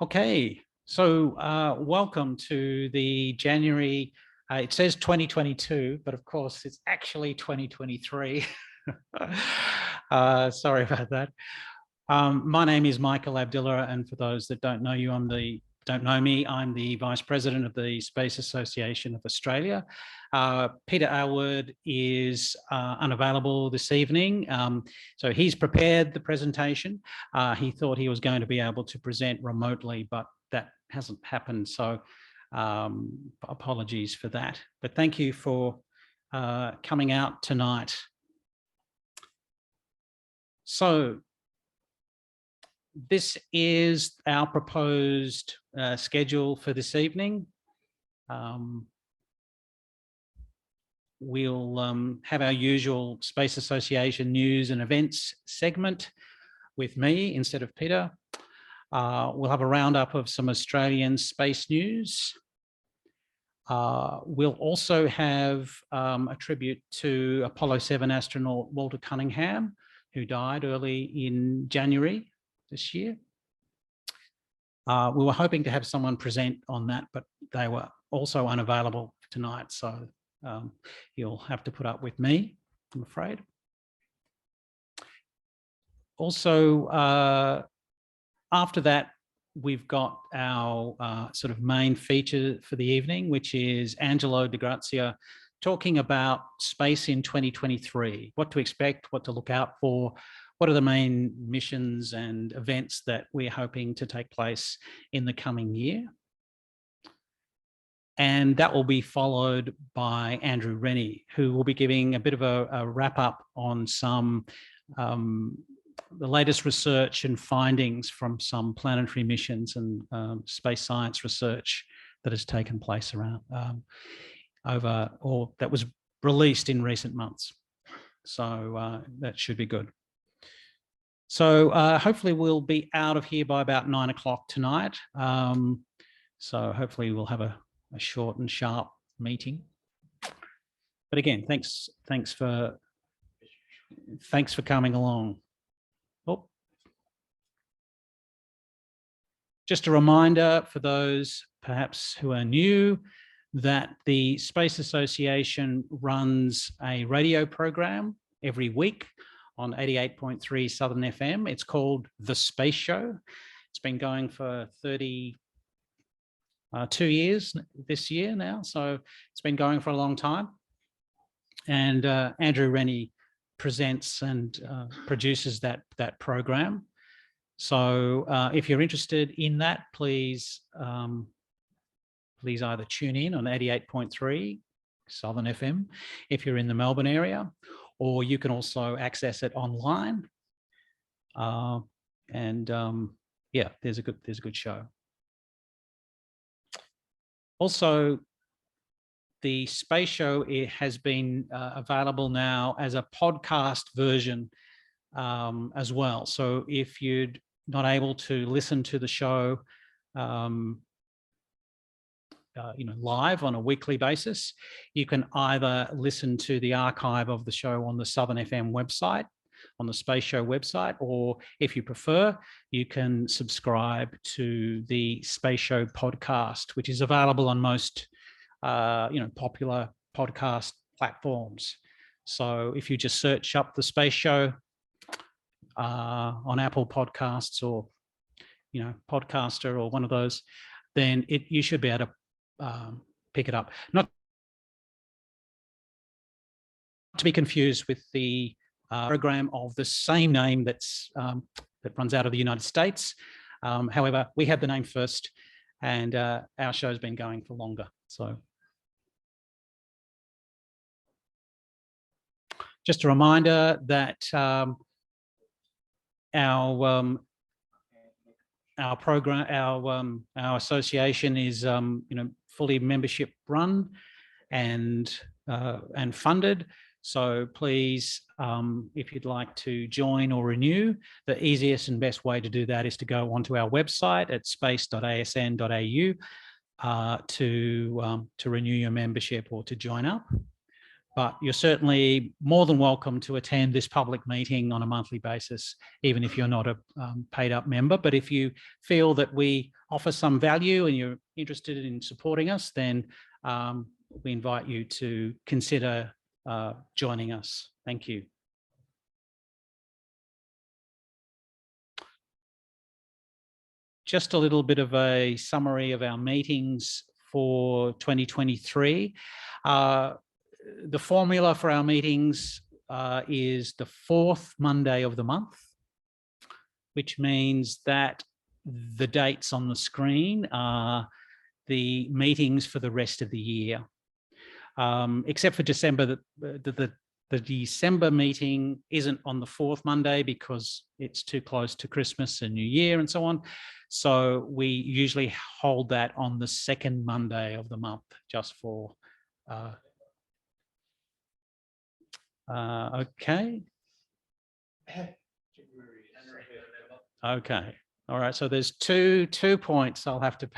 Okay, so welcome to the January, it says 2022, but of course it's actually 2023. Sorry about that. My name is Michael Abdullah, and for those that don't know me, I'm the Vice President of the Space Association of Australia. Peter Aylward is unavailable this evening, so he's prepared the presentation. He thought he was going to be able to present remotely, but that hasn't happened, so apologies for that. But thank you for coming out tonight. So this is our proposed schedule for this evening. We'll have our usual Space Association news and events segment with me instead of Peter. We'll have a roundup of some Australian space news. We'll also have a tribute to Apollo 7 astronaut Walter Cunningham, who died early in January this year. We were hoping to have someone present on that, but they were also unavailable tonight, so you'll have to put up with me, I'm afraid. Also, after that, we've got our sort of main feature for the evening, which is Angelo Di Grazia talking about space in 2023, what to expect, what to look out for, what are the main missions and events that we're hoping to take place in the coming year. And that will be followed by Andrew Rennie, who will be giving a bit of a wrap up on some the latest research and findings from some planetary missions and space science research that has taken place around that was released in recent months. So that should be good. So hopefully we'll be out of here by about 9 o'clock tonight. So hopefully we'll have a short and sharp meeting. But again, thanks for coming along. Oh. Just a reminder for those perhaps who are new that the Space Association runs a radio program every week on 88.3 Southern FM. It's called The Space Show. It's been going for 32 years this year now, so it's been going for a long time. And Andrew Rennie presents and produces that program. So if you're interested in that, please either tune in on 88.3 Southern FM if you're in the Melbourne area, or you can also access it online. Yeah, there's a good show. Also, the Space Show, it has been available now as a podcast version as well. So if you're not able to listen to the show live on a weekly basis, you can either listen to the archive of the show on the Southern FM website, on the Space Show website, or if you prefer, you can subscribe to the Space Show podcast, which is available on most popular podcast platforms. So if you just search up the Space Show on Apple Podcasts or Podcaster or one of those, then you should be able to pick it up. Not to be confused with the program of the same name that runs out of the United States. However, we had the name first, and our show's been going for longer. So just a reminder that our association is fully membership run and funded. So please, if you'd like to join or renew, the easiest and best way to do that is to go onto our website at space.asn.au to renew your membership or to join up. but you're certainly more than welcome to attend this public meeting on a monthly basis, even if you're not a paid up member. But if you feel that we offer some value and you're interested in supporting us, then we invite you to consider joining us. Thank you. Just a little bit of a summary of our meetings for 2023. The formula for our meetings is the fourth Monday of the month, which means that the dates on the screen are the meetings for the rest of the year. Except for December, the December meeting isn't on the fourth Monday because it's too close to Christmas and New Year and so on. So we usually hold that on the second Monday of the month, just for okay. Okay. All right. So there's two points I'll have to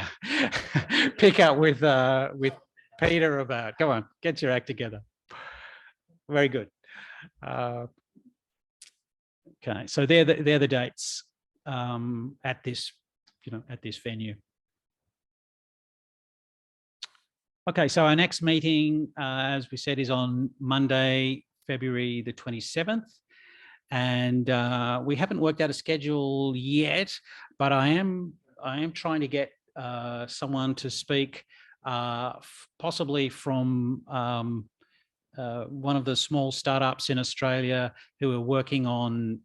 pick up with Peter about. Go on, get your act together. Very good. Okay. So they're the dates at this, at this venue. Okay. So our next meeting, as we said, is on Monday, February the 27th. And we haven't worked out a schedule yet, but I am trying to get someone to speak, possibly from one of the small startups in Australia who are working on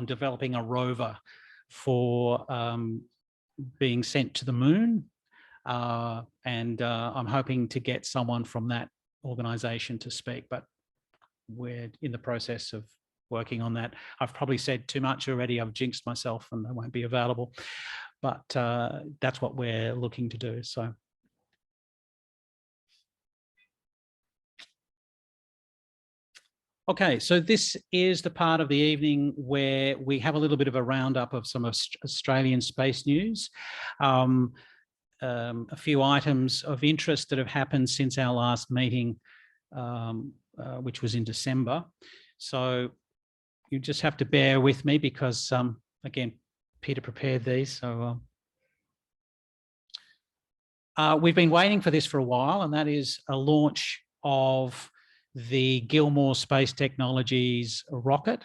developing a rover for being sent to the moon. And I'm hoping to get someone from that organisation to speak, but we're in the process of working on that. I've probably said too much already. I've jinxed myself and I won't be available, but that's what we're looking to do. So. Okay, so this is the part of the evening where we have a little bit of a roundup of some Australian space news. A few items of interest that have happened since our last meeting, which was in December. So you just have to bear with me because, again, Peter prepared these. So we've been waiting for this for a while, and that is a launch of the Gilmour Space Technologies rocket.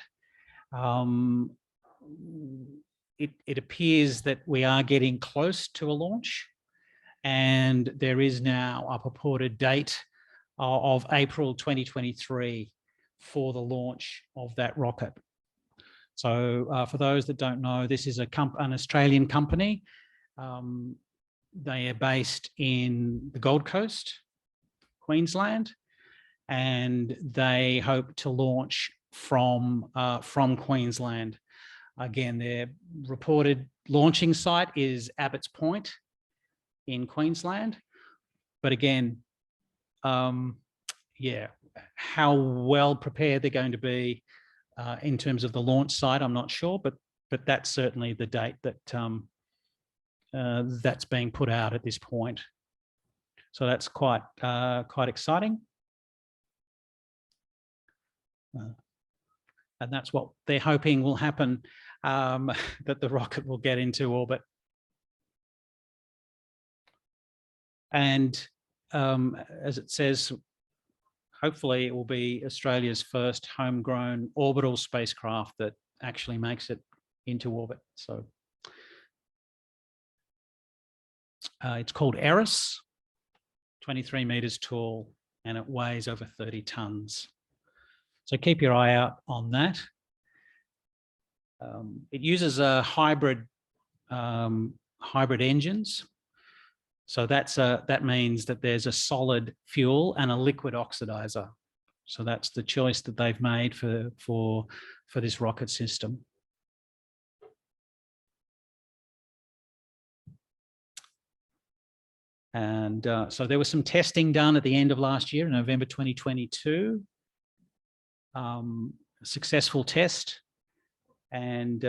It appears that we are getting close to a launch, and there is now a purported date of April 2023 for the launch of that rocket. So for those that don't know, this is an Australian company. They are based in the Gold Coast, Queensland, and they hope to launch from Queensland. Again, their reported launching site is Abbots Point in Queensland. But again, yeah, how well prepared they're going to be in terms of the launch site, I'm not sure, but that's certainly the date that that's being put out at this point. So that's quite exciting. And that's what they're hoping will happen, that the rocket will get into orbit. And as it says, hopefully it will be Australia's first homegrown orbital spacecraft that actually makes it into orbit. So it's called Eris, 23 meters tall, and it weighs over 30 tons. So keep your eye out on that. It uses a hybrid engines. So that means that there's a solid fuel and a liquid oxidizer. So that's the choice that they've made for this rocket system. And so there was some testing done at the end of last year, in November 2022. A successful test, and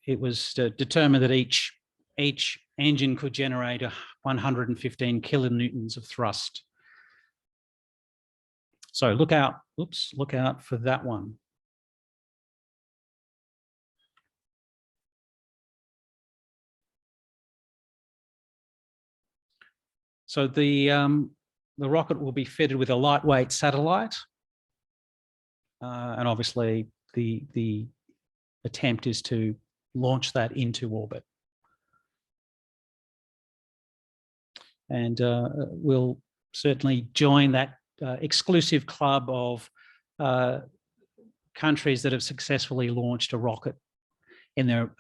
it was determined that each engine could generate 115 kilonewtons of thrust. So look out, oops, look out for that one. So the rocket will be fitted with a lightweight satellite. And obviously the attempt is to launch that into orbit. And we'll certainly join that exclusive club of countries that have successfully launched a rocket in their,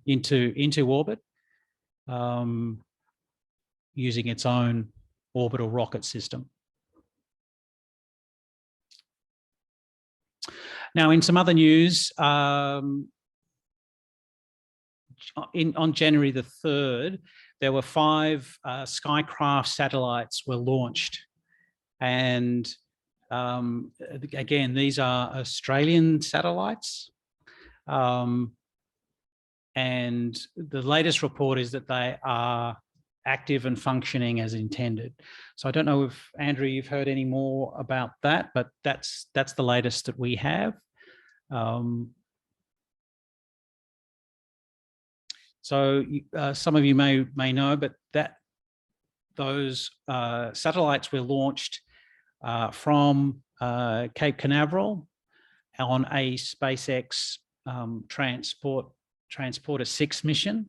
into orbit using its own orbital rocket system. Now, in some other news, on January the 3rd, there were 5 Skycraft satellites were launched. And again, these are Australian satellites. And the latest report is that they are active and functioning as intended. So I don't know if, Andrew, you've heard any more about that, but that's the latest that we have. So some of you may know, but those satellites were launched from Cape Canaveral on a SpaceX Transporter 6 mission.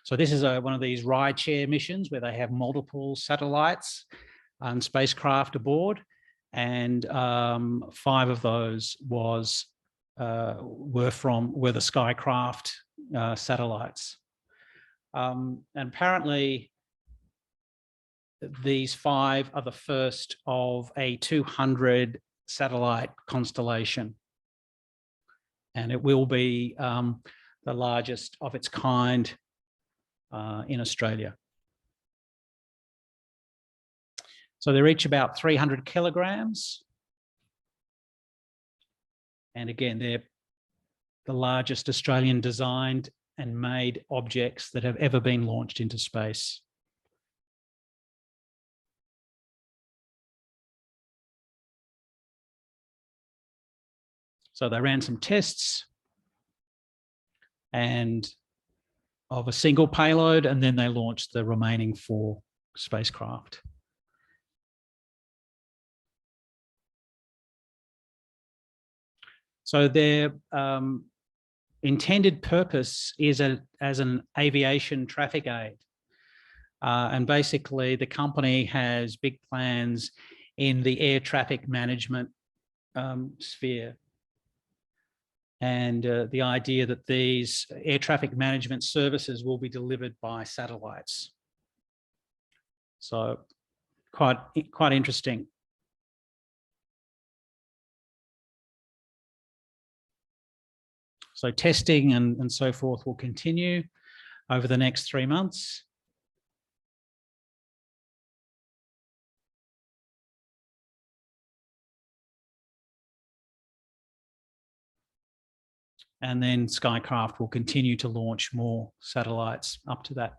So this is one of these rideshare missions where they have multiple satellites and spacecraft aboard, and 5 of those were the Skycraft satellites. And apparently these 5 are the first of a 200 satellite constellation, and it will be the largest of its kind in Australia. So they're each about 300 kilograms. And again, they're the largest Australian designed and made objects that have ever been launched into space. So they ran some tests and of a single payload, and then they launched the remaining 4 spacecraft. So their intended purpose is as an aviation traffic aid. And basically the company has big plans in the air traffic management sphere. And the idea that these air traffic management services will be delivered by satellites. So quite interesting. So testing and so forth will continue over the next 3 months. And then Skycraft will continue to launch more satellites up to that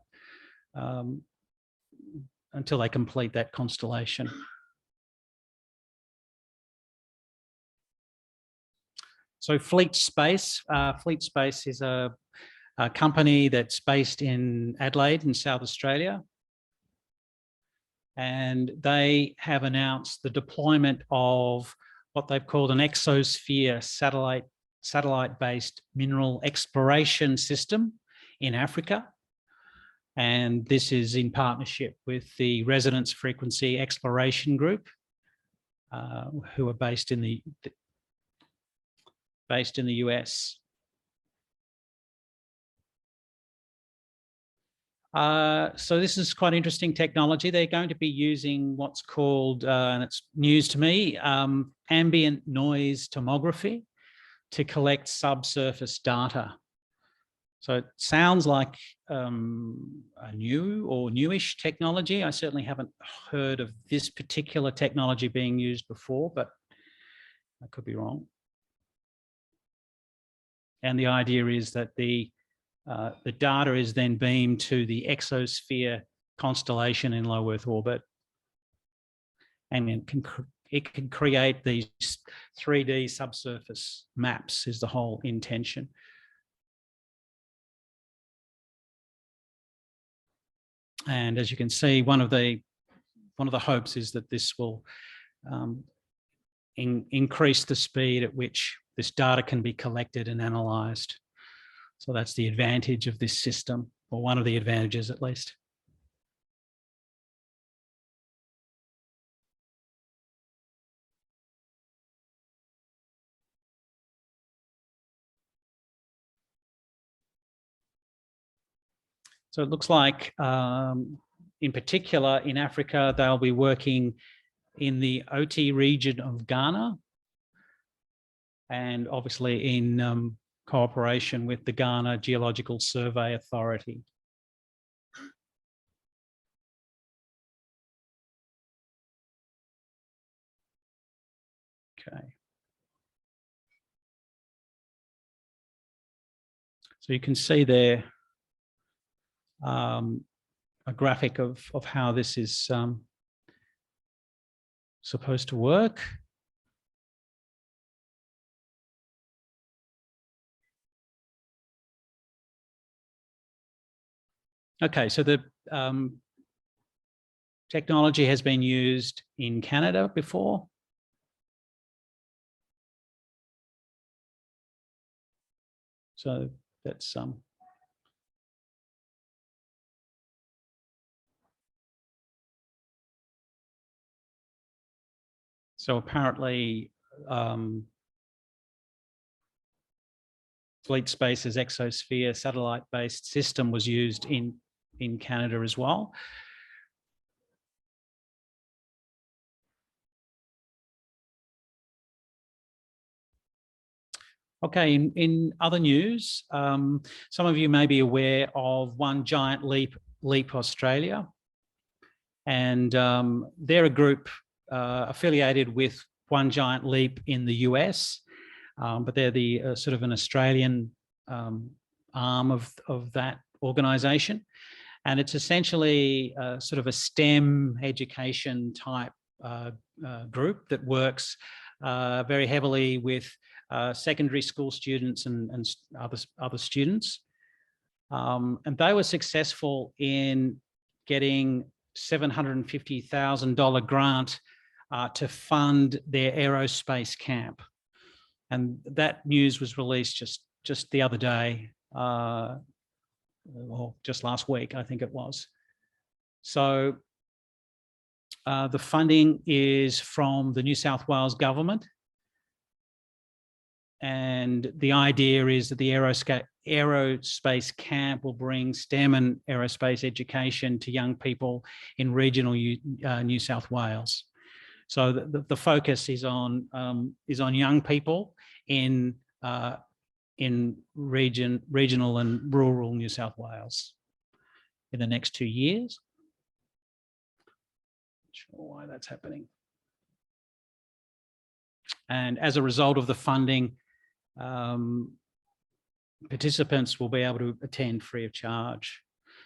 until they complete that constellation. So Fleet Space is a company that's based in Adelaide in South Australia. And they have announced the deployment of what they've called an exosphere satellite-based mineral exploration system in Africa. And this is in partnership with the Resonance Frequency Exploration Group, who are based in the US. So this is quite interesting technology. They're going to be using what's called, and it's news to me, ambient noise tomography to collect subsurface data. So it sounds like a new or newish technology. I certainly haven't heard of this particular technology being used before, but I could be wrong. And the idea is that the data is then beamed to the exosphere constellation in low Earth orbit, and it it can create these 3D subsurface maps is the whole intention. And as you can see, one of the hopes is that this will increase the speed at which this data can be collected and analysed. So that's the advantage of this system, or one of the advantages at least. So it looks like, in particular in Africa, they'll be working in the Oti region of Ghana, and obviously in cooperation with the Ghana Geological Survey Authority. Okay. So you can see there a graphic of how this is supposed to work. Okay, so the technology has been used in Canada before. So that's so apparently Fleet Space's Exosphere satellite-based system was used in Canada as well. Okay, in other news, some of you may be aware of One Giant Leap Australia, and they're a group affiliated with One Giant Leap in the US, but they're the sort of an Australian arm of that organisation, and it's essentially sort of a STEM education type group that works very heavily with secondary school students and other students. And they were successful in getting $750,000 grant to fund their aerospace camp. And that news was released just the other day, or just last week, I think it was. So the funding is from the New South Wales government. And the idea is that the aerospace camp will bring STEM and aerospace education to young people in regional New South Wales. So the focus is on young people in regional and rural New South Wales in the next 2 years. Not sure why that's happening. And as a result of the funding, participants will be able to attend free of charge.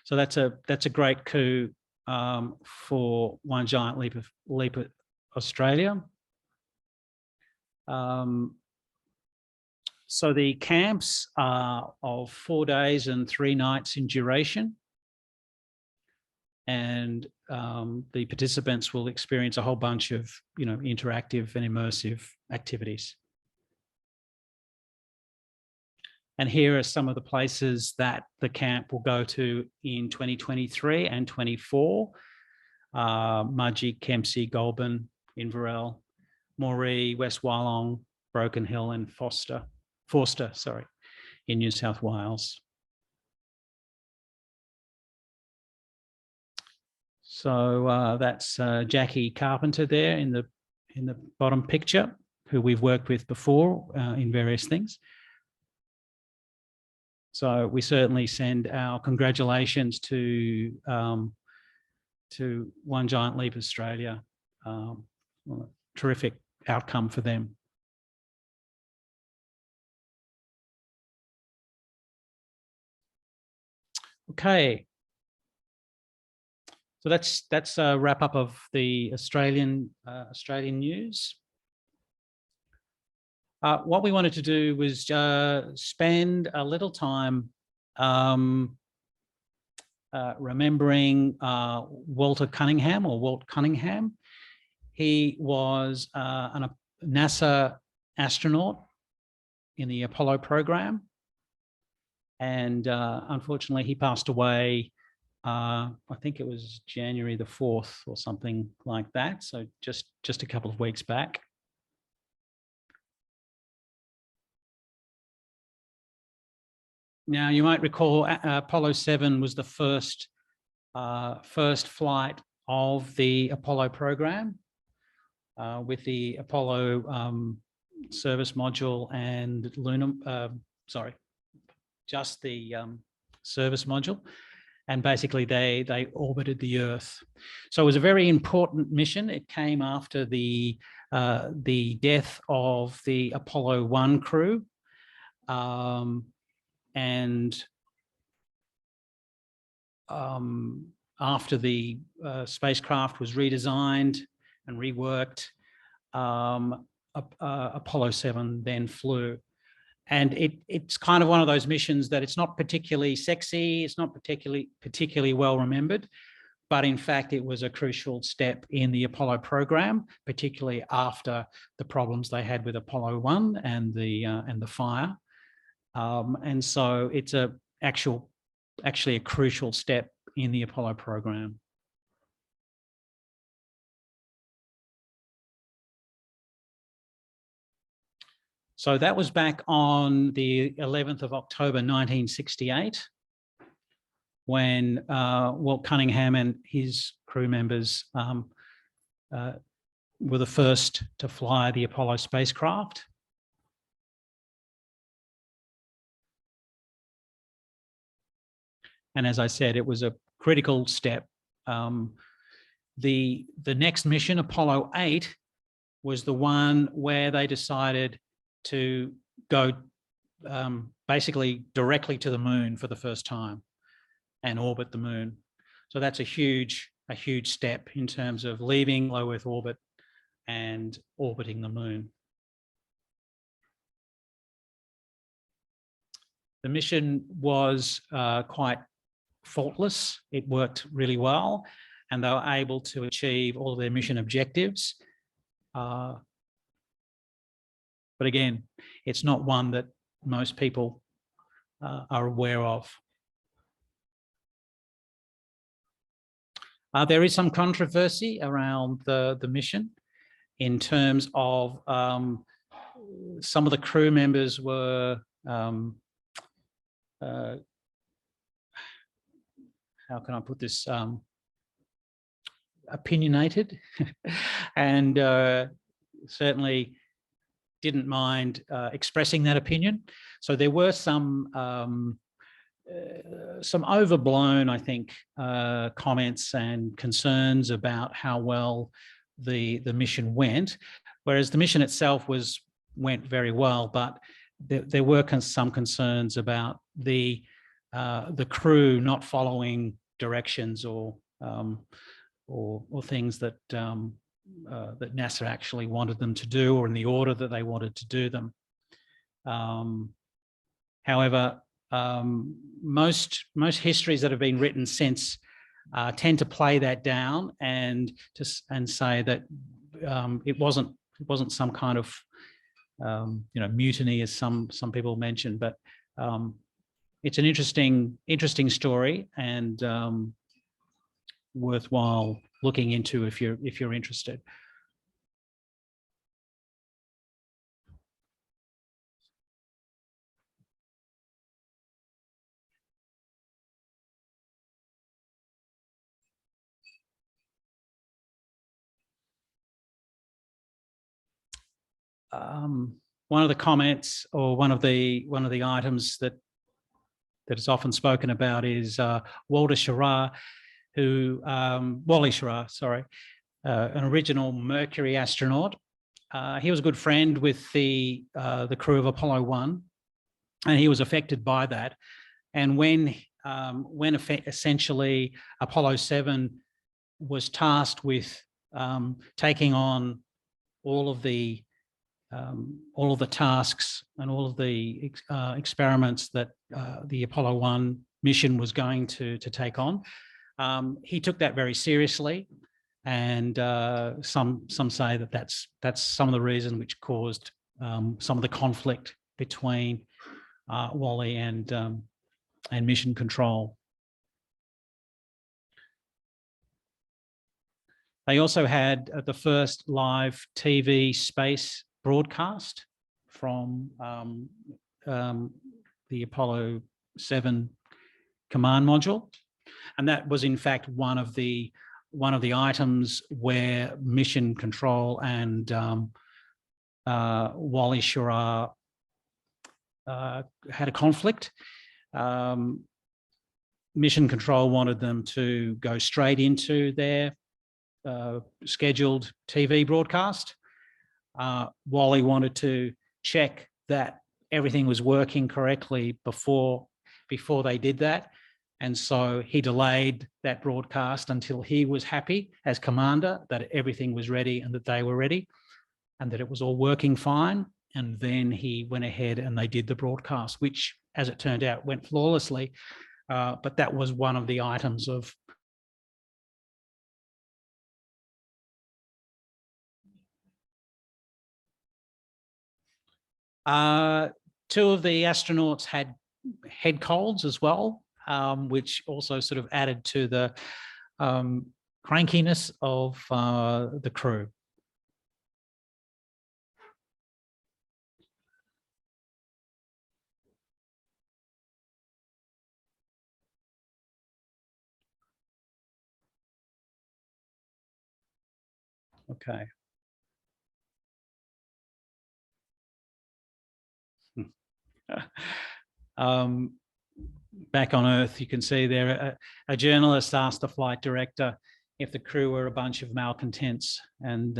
So that's a great coup for One Giant Leap Australia. So the camps are of 4 days and 3 nights in duration, and the participants will experience a whole bunch of interactive and immersive activities. And here are some of the places that the camp will go to in 2023 and 24. Mudgee, Kempsey, Goulburn, Inverell, Moree, West Wyalong, Broken Hill and Forster, in New South Wales. So that's Jackie Carpenter there in the bottom picture, who we've worked with before in various things. So we certainly send our congratulations to One Giant Leap Australia. Terrific outcome for them. Okay. So that's a wrap up of the Australian news. What we wanted to do was spend a little time remembering Walter Cunningham, or Walt Cunningham. He was a NASA astronaut in the Apollo program, and unfortunately he passed away, I think it was January the 4th or something like that, so just a couple of weeks back. Now, you might recall Apollo 7 was the first flight of the Apollo program, with the Apollo service module and just the service module. And basically they orbited the Earth. So it was a very important mission. It came after the death of the Apollo 1 crew. And after the spacecraft was redesigned and reworked, Apollo 7 then flew. And it's kind of one of those missions that it's not particularly sexy, it's not particularly well remembered, but in fact it was a crucial step in the Apollo program, particularly after the problems they had with Apollo 1 and the fire. And so it's actually a crucial step in the Apollo program. So that was back on the 11th of October, 1968, when Walt Cunningham and his crew members were the first to fly the Apollo spacecraft. And as I said, it was a critical step. The next mission, Apollo 8, was the one where they decided to go basically directly to the moon for the first time and orbit the moon. So that's a huge step in terms of leaving low Earth orbit and orbiting the moon. The mission was quite faultless. It worked really well, and they were able to achieve all of their mission objectives. But again, it's not one that most people are aware of. There is some controversy around the mission in terms of some of the crew members were how can I put this, opinionated and certainly didn't mind expressing that opinion. So there were some overblown, I think, comments and concerns about how well the mission went, whereas the mission itself went very well, but there were some concerns about the crew not following directions or things that that NASA actually wanted them to do, or in the order that they wanted to do them. However, most histories that have been written since tend to play that down and say that it wasn't some kind of mutiny, as some people mention, but it's an interesting story and worthwhile looking into if you're interested. One of the comments, or one of the items that is often spoken about is Wally Schirra, sorry, an original Mercury astronaut. He was a good friend with the crew of Apollo 1, and he was affected by that. And when essentially Apollo 7 was tasked with taking on all of the tasks and all of the experiments that the Apollo 1 mission was going to take on. He took that very seriously, and some say that that's some of the reason which caused some of the conflict between Wally and Mission Control. They also had the first live TV space broadcast from the Apollo 7 command module, and that was in fact one of the items where Mission Control and Wally Schirra had a conflict. Mission Control wanted them to go straight into their scheduled TV broadcast. Wally wanted to check that everything was working correctly before they did that. And so he delayed that broadcast until he was happy as commander that everything was ready and that they were ready and that it was all working fine. And then he went ahead and they did the broadcast, which, as it turned out, went flawlessly. But that was one of the items of two of the astronauts had head colds as well, which also sort of added to the crankiness of the crew. Okay. Back on Earth, you can see there a journalist asked the flight director if the crew were a bunch of malcontents, and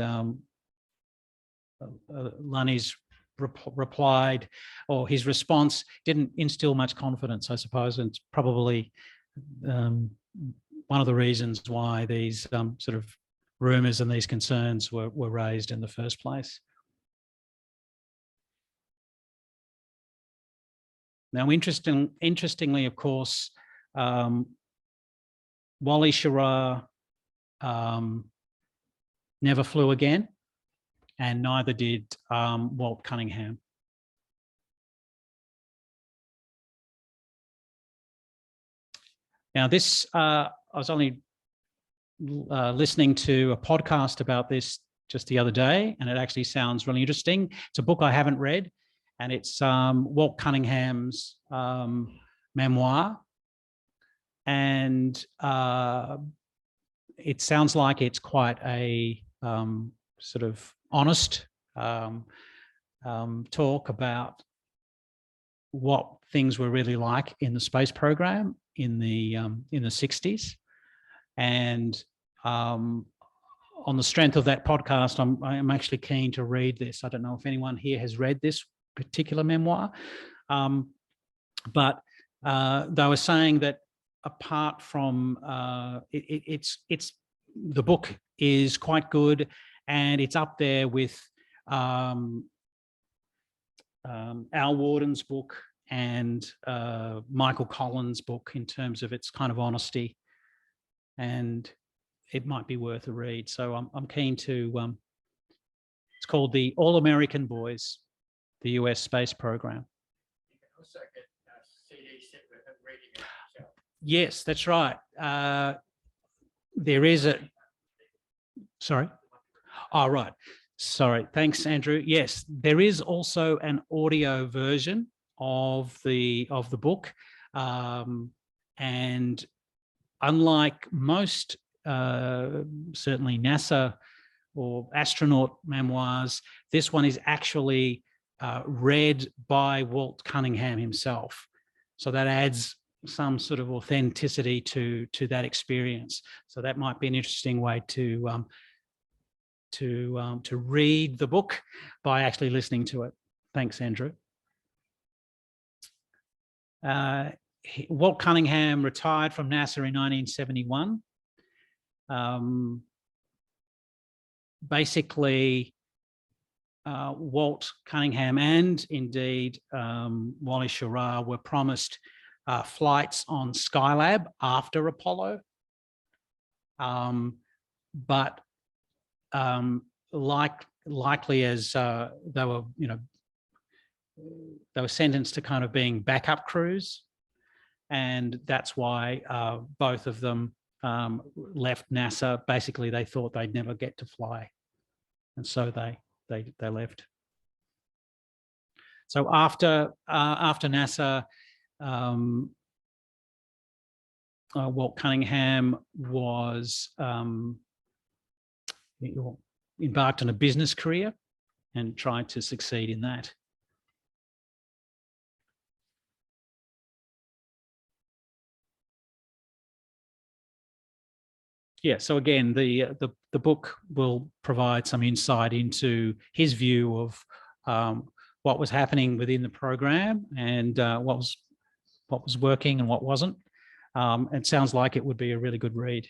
Lunny's replied, or his response didn't instill much confidence, I suppose, and it's probably one of the reasons why these sort of rumours and these concerns were raised in the first place. Now, interestingly, of course, Wally Schirra never flew again, and neither did Walt Cunningham. Now, this, I was only listening to a podcast about this just the other day, and it actually sounds really interesting. It's a book I haven't read, and it's Walt Cunningham's memoir. And it sounds like it's quite a sort of honest talk about what things were really like in the space program in the 60s. And on the strength of that podcast, I'm actually keen to read this. I don't know if anyone here has read this particular memoir, but they were saying that apart from it's the book is quite good, and it's up there with Al Warden's book and Michael Collins' book in terms of its kind of honesty, and it might be worth a read. So I'm keen to. It's called The All American Boys, the US Space Program. You can also get CDs with reading it yourself. Yes, that's right. There is a. Sorry. Oh, right. Sorry. Thanks, Andrew. Yes, there is also an audio version of the book, and unlike most, certainly NASA or astronaut memoirs, this one is actually read by Walt Cunningham himself. So that adds some sort of authenticity to that experience. So that might be an interesting way to read the book by actually listening to it. Thanks, Andrew. Walt Cunningham retired from NASA in 1971, basically, Walt Cunningham and indeed Wally Schirra were promised flights on Skylab after Apollo, but likely as they were, they were sentenced to kind of being backup crews, and that's why both of them left NASA. Basically, they thought they'd never get to fly, and so they left. So after NASA, Walt Cunningham was embarked on a business career and tried to succeed in that. Yeah, so again, the book will provide some insight into his view of what was happening within the program and what was working and what wasn't. It sounds like it would be a really good read.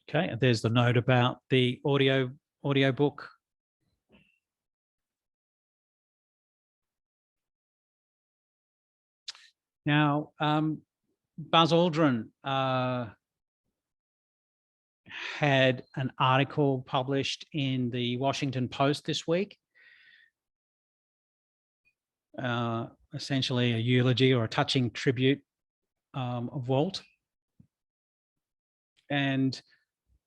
Okay, and there's the note about the audio book. Now, Buzz Aldrin had an article published in the Washington Post this week, essentially a eulogy or a touching tribute of Walt. And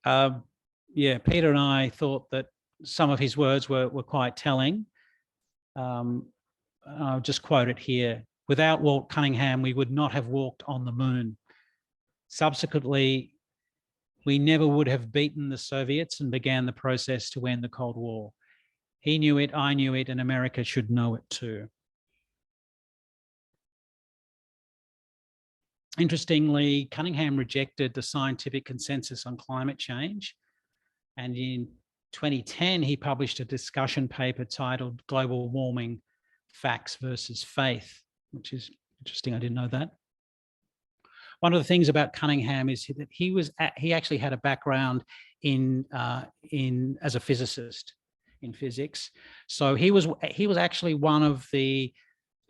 yeah, Peter and I thought that some of his words were quite telling. I'll just quote it here. "Without Walt Cunningham, we would not have walked on the moon. Subsequently, we never would have beaten the Soviets and began the process to end the Cold War. He knew it, I knew it, and America should know it too." Interestingly, Cunningham rejected the scientific consensus on climate change. And in 2010, he published a discussion paper titled "Global Warming, Facts versus Faith," which is interesting. I didn't know that. One of the things about Cunningham is that he actually had a background in as a physicist in physics. So he was actually one of the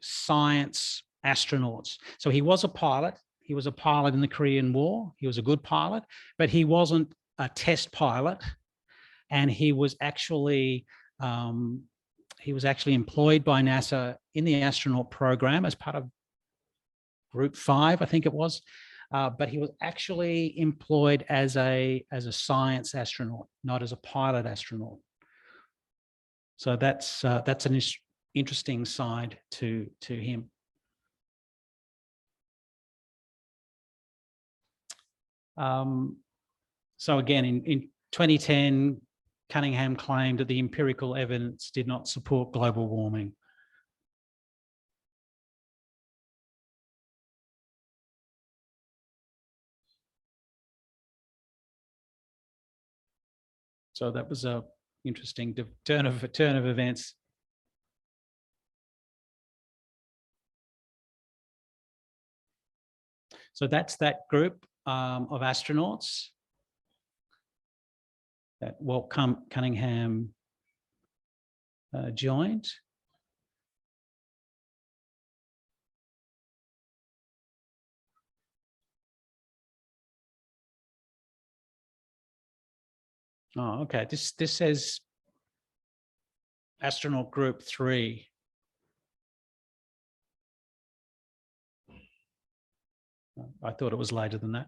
science astronauts. So he was a pilot. He was a pilot in the Korean War. He was a good pilot, but he wasn't a test pilot. And he was actually employed by NASA in the astronaut program as part of Group 5, I think it was. But he was actually employed as a science astronaut, not as a pilot astronaut. So that's an interesting side to him. So again, in 2010, Cunningham claimed that the empirical evidence did not support global warming. So that was a interesting turn of events. So that's that group of astronauts that Walt Cunningham joined. Oh, okay. This says astronaut group 3. I thought it was later than that.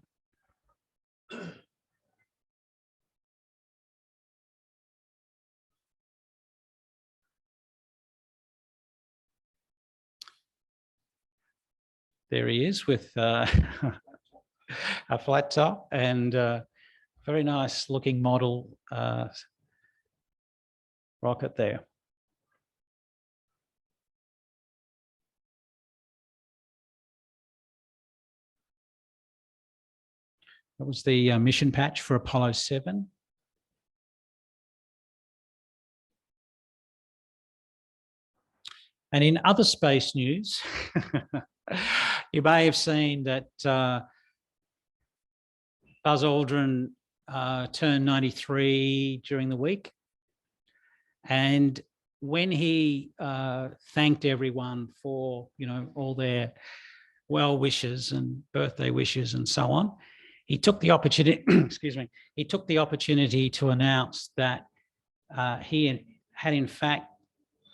There he is with a flat top and very nice looking model rocket there. That was the mission patch for Apollo 7. And in other space news, you may have seen that Buzz Aldrin turned 93 during the week. And when he thanked everyone for, all their well wishes and birthday wishes and so on, he took the opportunity, excuse me, he took the opportunity to announce that he had in fact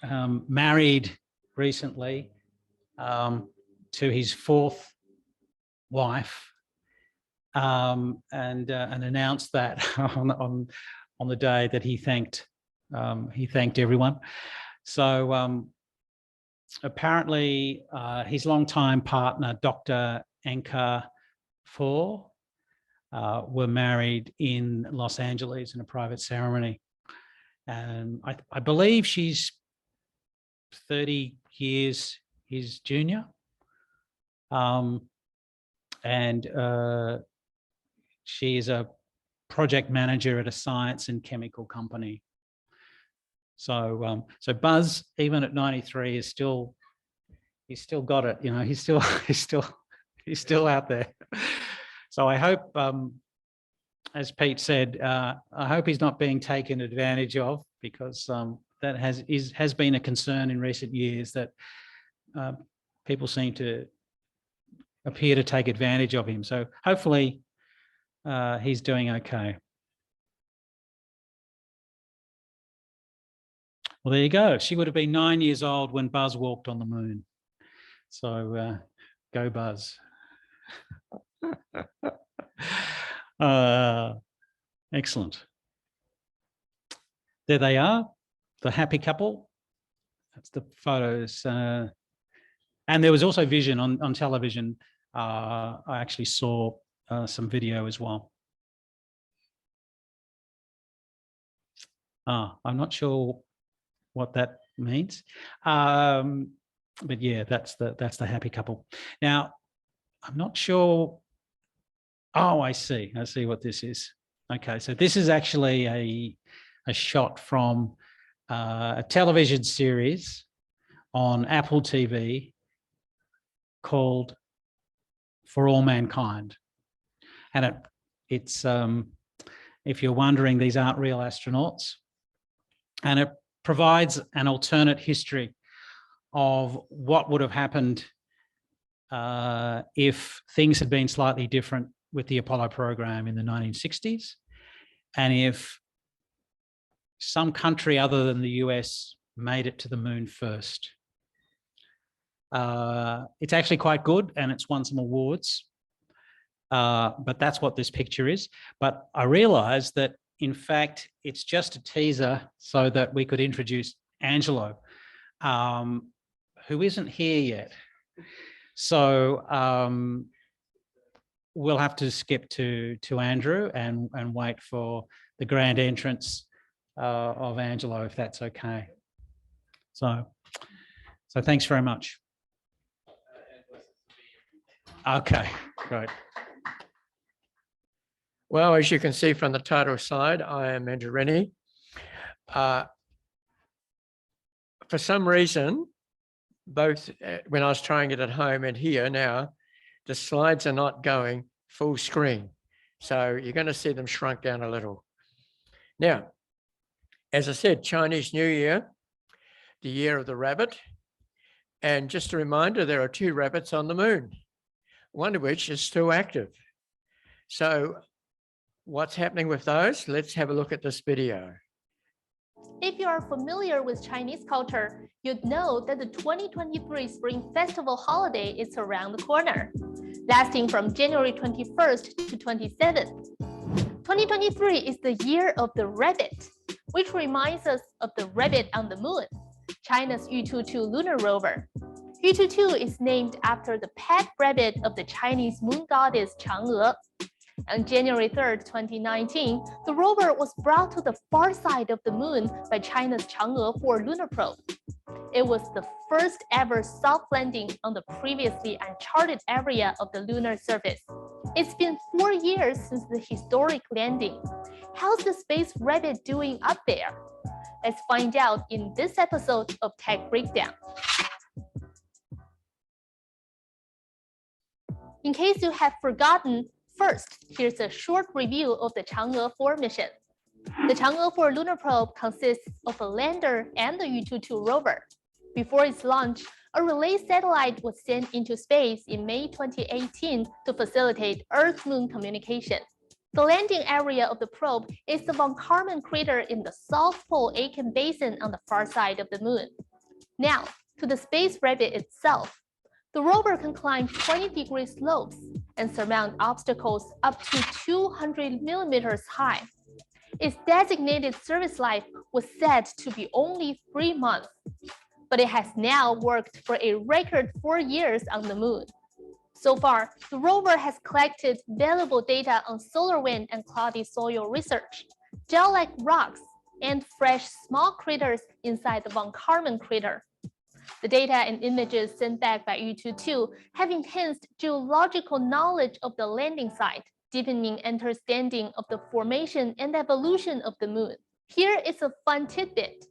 married recently to his fourth wife, and announced that on the day that he thanked everyone. So apparently his longtime partner, Dr. Anka Four, were married in Los Angeles in a private ceremony. And I believe she's 30 years his junior. And she is a project manager at a science and chemical company. So Buzz, even at 93, he's still got it. He's still out there. So I hope, as Pete said, I hope he's not being taken advantage of, because that has been a concern in recent years, that people seem to appear to take advantage of him. So hopefully he's doing okay. Well, there you go. She would have been 9 years old when Buzz walked on the moon. So go Buzz. Excellent. There they are, the happy couple. That's the photos. And there was also vision on television. I actually saw some video as well. I'm not sure what that means, but yeah, that's the happy couple. Now, I'm not sure. Oh, I see what this is. Okay, so this is actually a shot from a television series on Apple TV called For All Mankind. And it's if you're wondering, these aren't real astronauts. And it provides an alternate history of what would have happened if things had been slightly different with the Apollo program in the 1960s, and if some country other than the US made it to the moon first. It's actually quite good, and it's won some awards, but that's what this picture is. But I realized that, in fact, it's just a teaser so that we could introduce Angelo, who isn't here yet. So we'll have to skip to Andrew and wait for the grand entrance of Angelo, if that's okay. So thanks very much. Okay, great. Well, as you can see from the title slide, I am Andrew Rennie. For some reason, both when I was trying it at home and here now, the slides are not going full screen. So you're going to see them shrunk down a little. Now, as I said, Chinese New Year, the year of the rabbit. And just a reminder, there are 2 rabbits on the moon, one of which is still active. So what's happening with those? Let's have a look at this video. If you are familiar with Chinese culture, you'd know that the 2023 Spring Festival holiday is around the corner, lasting from January 21st to 27th. 2023 is the year of the rabbit, which reminds us of the rabbit on the moon, China's Yutu-2 lunar rover. Yutu-2 is named after the pet rabbit of the Chinese moon goddess Chang'e. On January 3rd, 2019, the rover was brought to the far side of the moon by China's Chang'e 4 lunar probe. It was the first ever soft landing on the previously uncharted area of the lunar surface. It's been 4 years since the historic landing. How's the space rabbit doing up there? Let's find out in this episode of Tech Breakdown. In case you have forgotten, first, here's a short review of the Chang'e 4 mission. The Chang'e 4 lunar probe consists of a lander and the Yutu-2 rover. Before its launch, a relay satellite was sent into space in May 2018 to facilitate Earth-Moon communication. The landing area of the probe is the von Karman crater in the South Pole Aitken Basin on the far side of the Moon. Now, to the space rabbit itself. The rover can climb 20-degree slopes and surmount obstacles up to 200 millimeters high. Its designated service life was set to be only 3 months, but it has now worked for a record 4 years on the Moon. So far, the rover has collected valuable data on solar wind and cloudy soil research, gel-like rocks, and fresh small craters inside the von Karman crater. The data and images sent back by Yutu-2 have enhanced geological knowledge of the landing site, deepening understanding of the formation and evolution of the Moon. Here is a fun tidbit.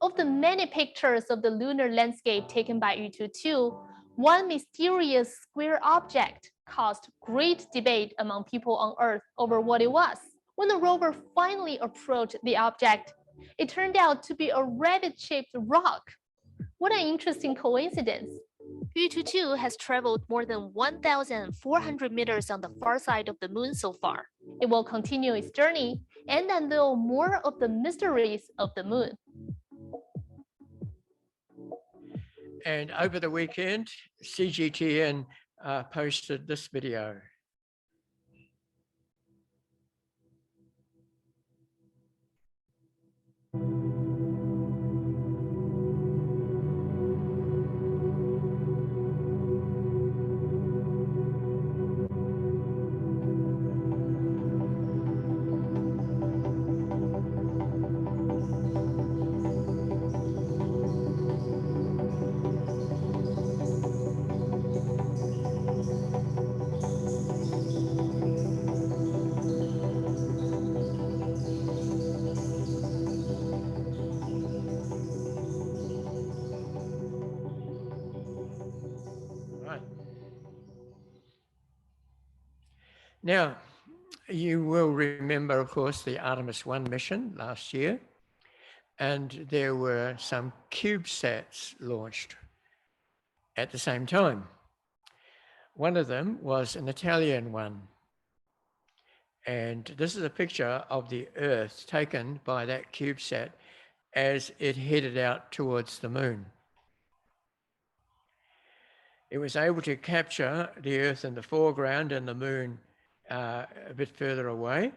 Of the many pictures of the lunar landscape taken by Yutu-2, one mysterious square object caused great debate among people on Earth over what it was. When the rover finally approached the object, it turned out to be a rabbit-shaped rock. What an interesting coincidence. Yutu-2 has traveled more than 1,400 meters on the far side of the Moon so far. It will continue its journey and unveil more of the mysteries of the Moon. And over the weekend, CGTN posted this video. Now, you will remember, of course, the Artemis 1 mission last year, and there were some CubeSats launched at the same time. One of them was an Italian one. And this is a picture of the Earth taken by that CubeSat as it headed out towards the Moon. It was able to capture the Earth in the foreground and the Moon a bit further away,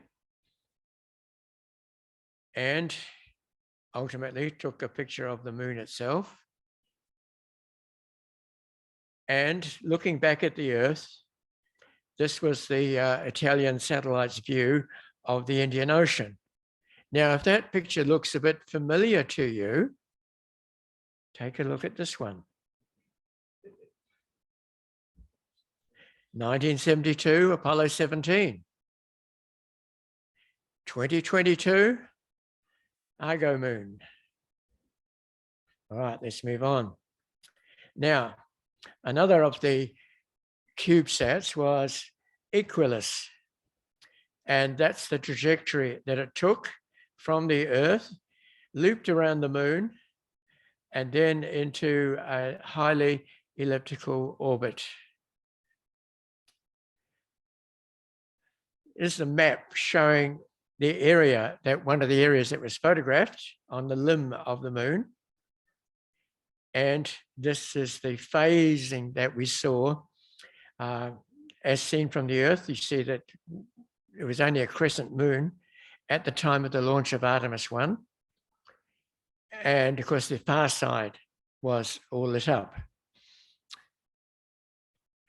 and ultimately took a picture of the Moon itself. And looking back at the Earth, this was the Italian satellite's view of the Indian Ocean. Now, if that picture looks a bit familiar to you, take a look at this one. 1972, Apollo 17. 2022, Argo Moon. All right, let's move on. Now, another of the CubeSats was Equilus, and that's the trajectory that it took from the Earth, looped around the Moon, and then into a highly elliptical orbit. This is a map showing the area, that one of the areas that was photographed on the limb of the Moon. And this is the phasing that we saw as seen from the Earth. You see that it was only a crescent moon at the time of the launch of Artemis 1. And of course, the far side was all lit up.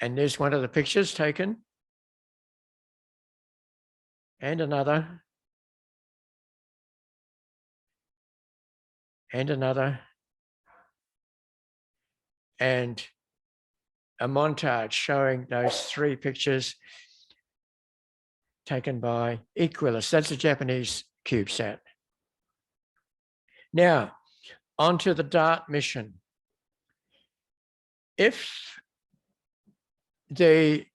And there's one of the pictures taken. And another. And another. And a montage showing those three pictures taken by Equilus. That's a Japanese CubeSat. Now, onto the DART mission. If the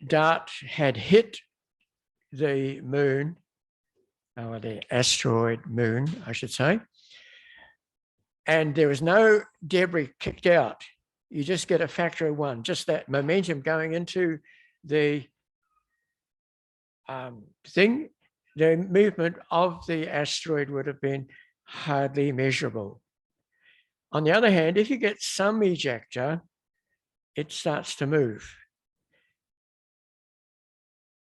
dart had hit the moon, or the asteroid moon, I should say, and there was no debris kicked out. You just get a factor of 1, just that momentum going into the thing. The movement of the asteroid would have been hardly measurable. On the other hand, if you get some ejecta, it starts to move.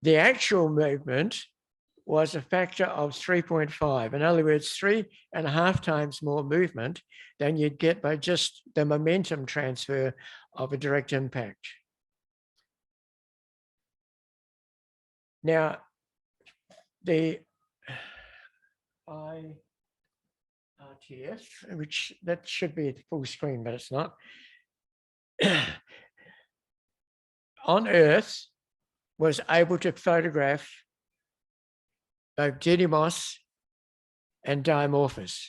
The actual movement was a factor of 3.5. In other words, 3.5 times more movement than you'd get by just the momentum transfer of a direct impact. Now, the IRTF, which that should be full screen, but it's not. On Earth, was able to photograph both Didymos and Dimorphos.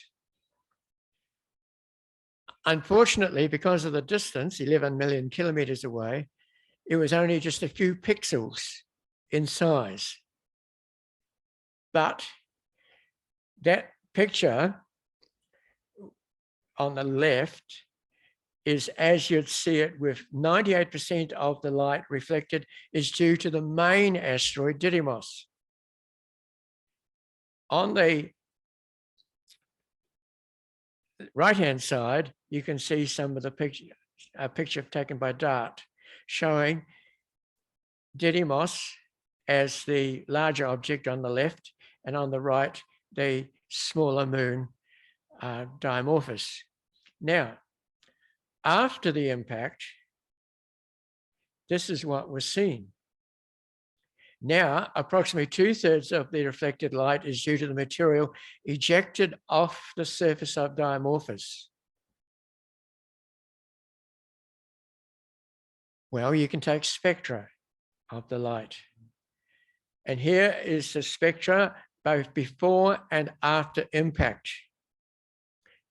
Unfortunately, because of the distance, 11 million kilometers away, it was only just a few pixels in size. But that picture on the left is as you'd see it, with 98% of the light reflected is due to the main asteroid Didymos. On the right-hand side, you can see some of the picture, a picture taken by DART showing Didymos as the larger object on the left, and on the right, the smaller moon, Dimorphos. Now, after the impact, this is what was seen. Now, approximately 2/3 of the reflected light is due to the material ejected off the surface of Dimorphos. Well, you can take spectra of the light. And here is the spectra both before and after impact,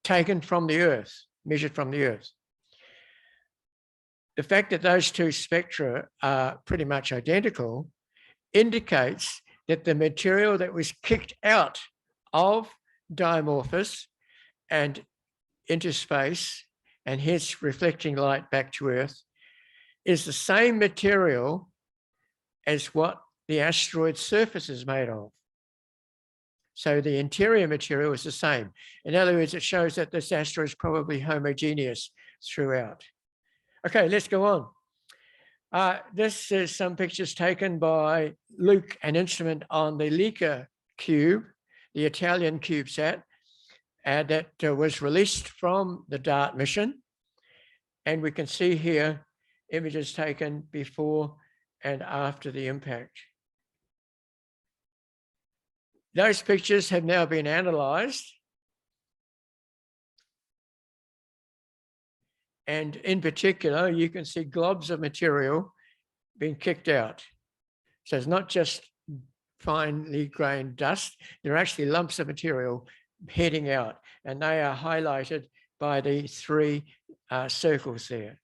taken from the Earth, measured from the Earth. The fact that those two spectra are pretty much identical indicates that the material that was kicked out of Dimorphos and into space, and hence reflecting light back to Earth, is the same material as what the asteroid surface is made of. So the interior material is the same. In other words, it shows that this asteroid is probably homogeneous throughout. Okay, let's go on. This is some pictures taken by Luke, an instrument on the Leica cube, the Italian CubeSat, that was released from the DART mission. And we can see here images taken before and after the impact. Those pictures have now been analyzed. And in particular, you can see globs of material being kicked out. So it's not just finely grained dust, there are actually lumps of material heading out, and they are highlighted by the 3 circles there.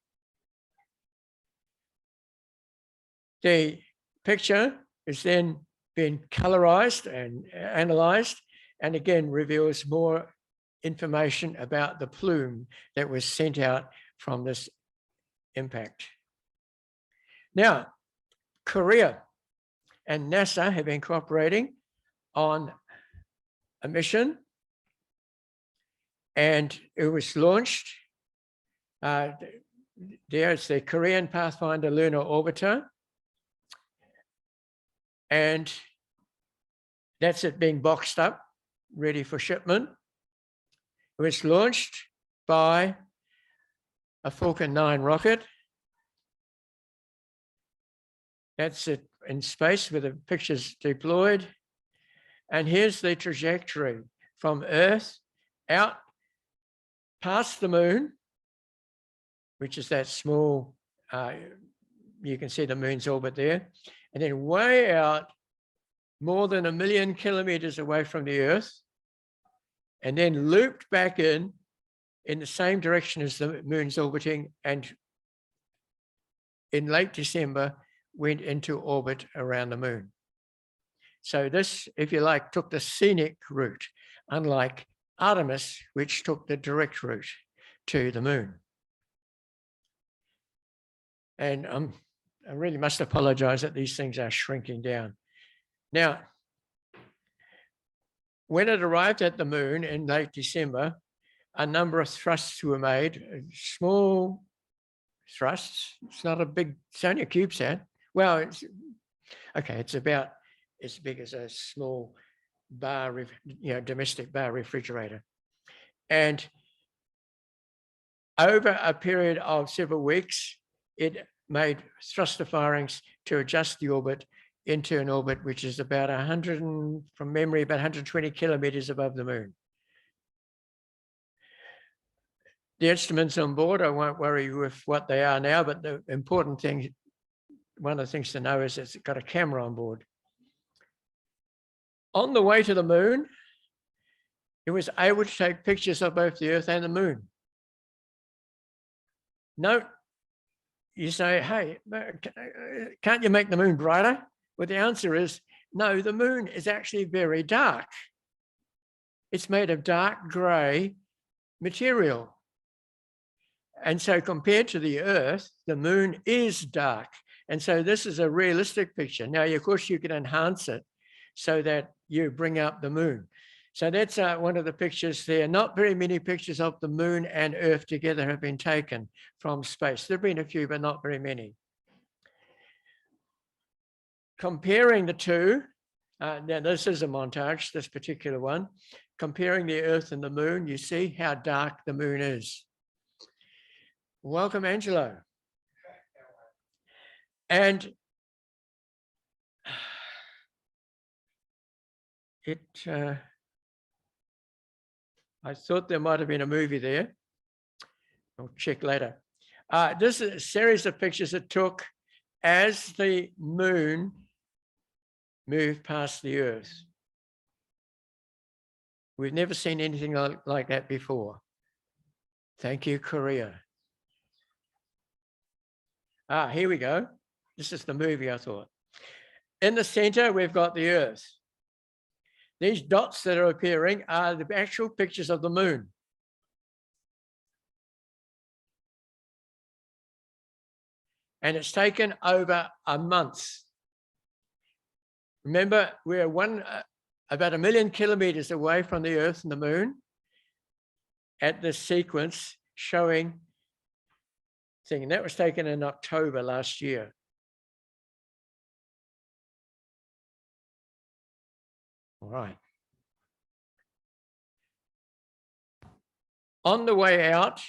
The picture is then been colorized and analyzed, and again reveals more information about the plume that was sent out from this impact. Now, Korea and NASA have been cooperating on a mission, and it was launched. There's the Korean Pathfinder Lunar Orbiter, and that's it being boxed up, ready for shipment. It was launched by a Falcon 9 rocket. That's it in space with the pictures deployed. And here's the trajectory from Earth out past the moon, which is that small, you can see the moon's orbit there, and then way out more than 1 million kilometers away from the Earth, and then looped back in the same direction as the moon's orbiting, and in late December went into orbit around the moon. So this, if you like, took the scenic route, unlike Artemis, which took the direct route to the moon. And I really must apologize that these things are shrinking down. Now, when it arrived at the moon in late December, a number of thrusts were made, small thrusts. It's not a big, it's only a CubeSat. Well, it's okay, it's about as big as a small bar, domestic bar refrigerator. And over a period of several weeks, it made thruster firings to adjust the orbit into an orbit which is about 100, from memory, about 120 kilometers above the moon. The instruments on board, I won't worry you with what they are now, but the important thing, one of the things to know is it's got a camera on board. On the way to the moon, it was able to take pictures of both the Earth and the moon. Note, you say, hey, can't you make the moon brighter? Well, the answer is no, the moon is actually very dark. It's made of dark gray material. And so compared to the Earth, the moon is dark. And so this is a realistic picture. Now, of course, you can enhance it so that you bring up the moon. So that's one of the pictures there. Not very many pictures of the moon and Earth together have been taken from space. There have been a few, but not very many. Comparing the two, now this is a montage, this particular one. Comparing the Earth and the moon, you see how dark the moon is. Welcome, Angelo. And I thought there might have been a movie there. I'll check later. This is a series of pictures it took as the moon moved past the Earth. We've never seen anything like that before. Thank you, Korea. Here we go. This is the movie, I thought. In the center, we've got the Earth. These dots that are appearing are the actual pictures of the moon. And it's taken over a month. Remember, we're about 1 million kilometers away from the Earth and the moon at this sequence showing thing. And that was taken in October last year. All right. On the way out,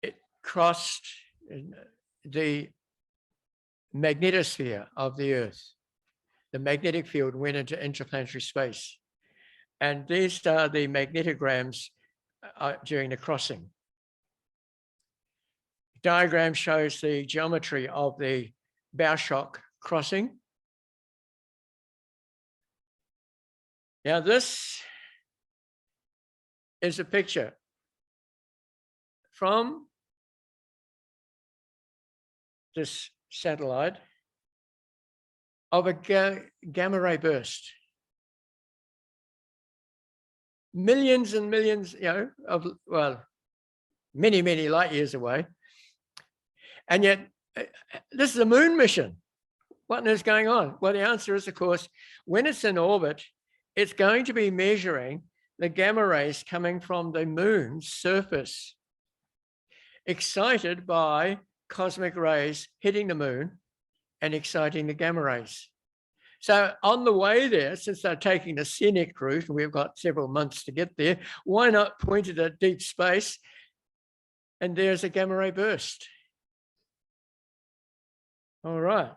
it crossed the magnetosphere of the Earth. The magnetic field went into interplanetary space. And these are the magnetograms during the crossing. Diagram shows the geometry of the bow shock crossing. Now, this is a picture from this satellite of a gamma ray burst. Millions and millions, many, many light years away. And yet, this is a moon mission. What is going on? Well, the answer is, of course, when it's in orbit, it's going to be measuring the gamma rays coming from the moon's surface, excited by cosmic rays hitting the moon and exciting the gamma rays. So on the way there, since they're taking the scenic route, and we've got several months to get there, why not point it at deep space? And there's a gamma ray burst. All right.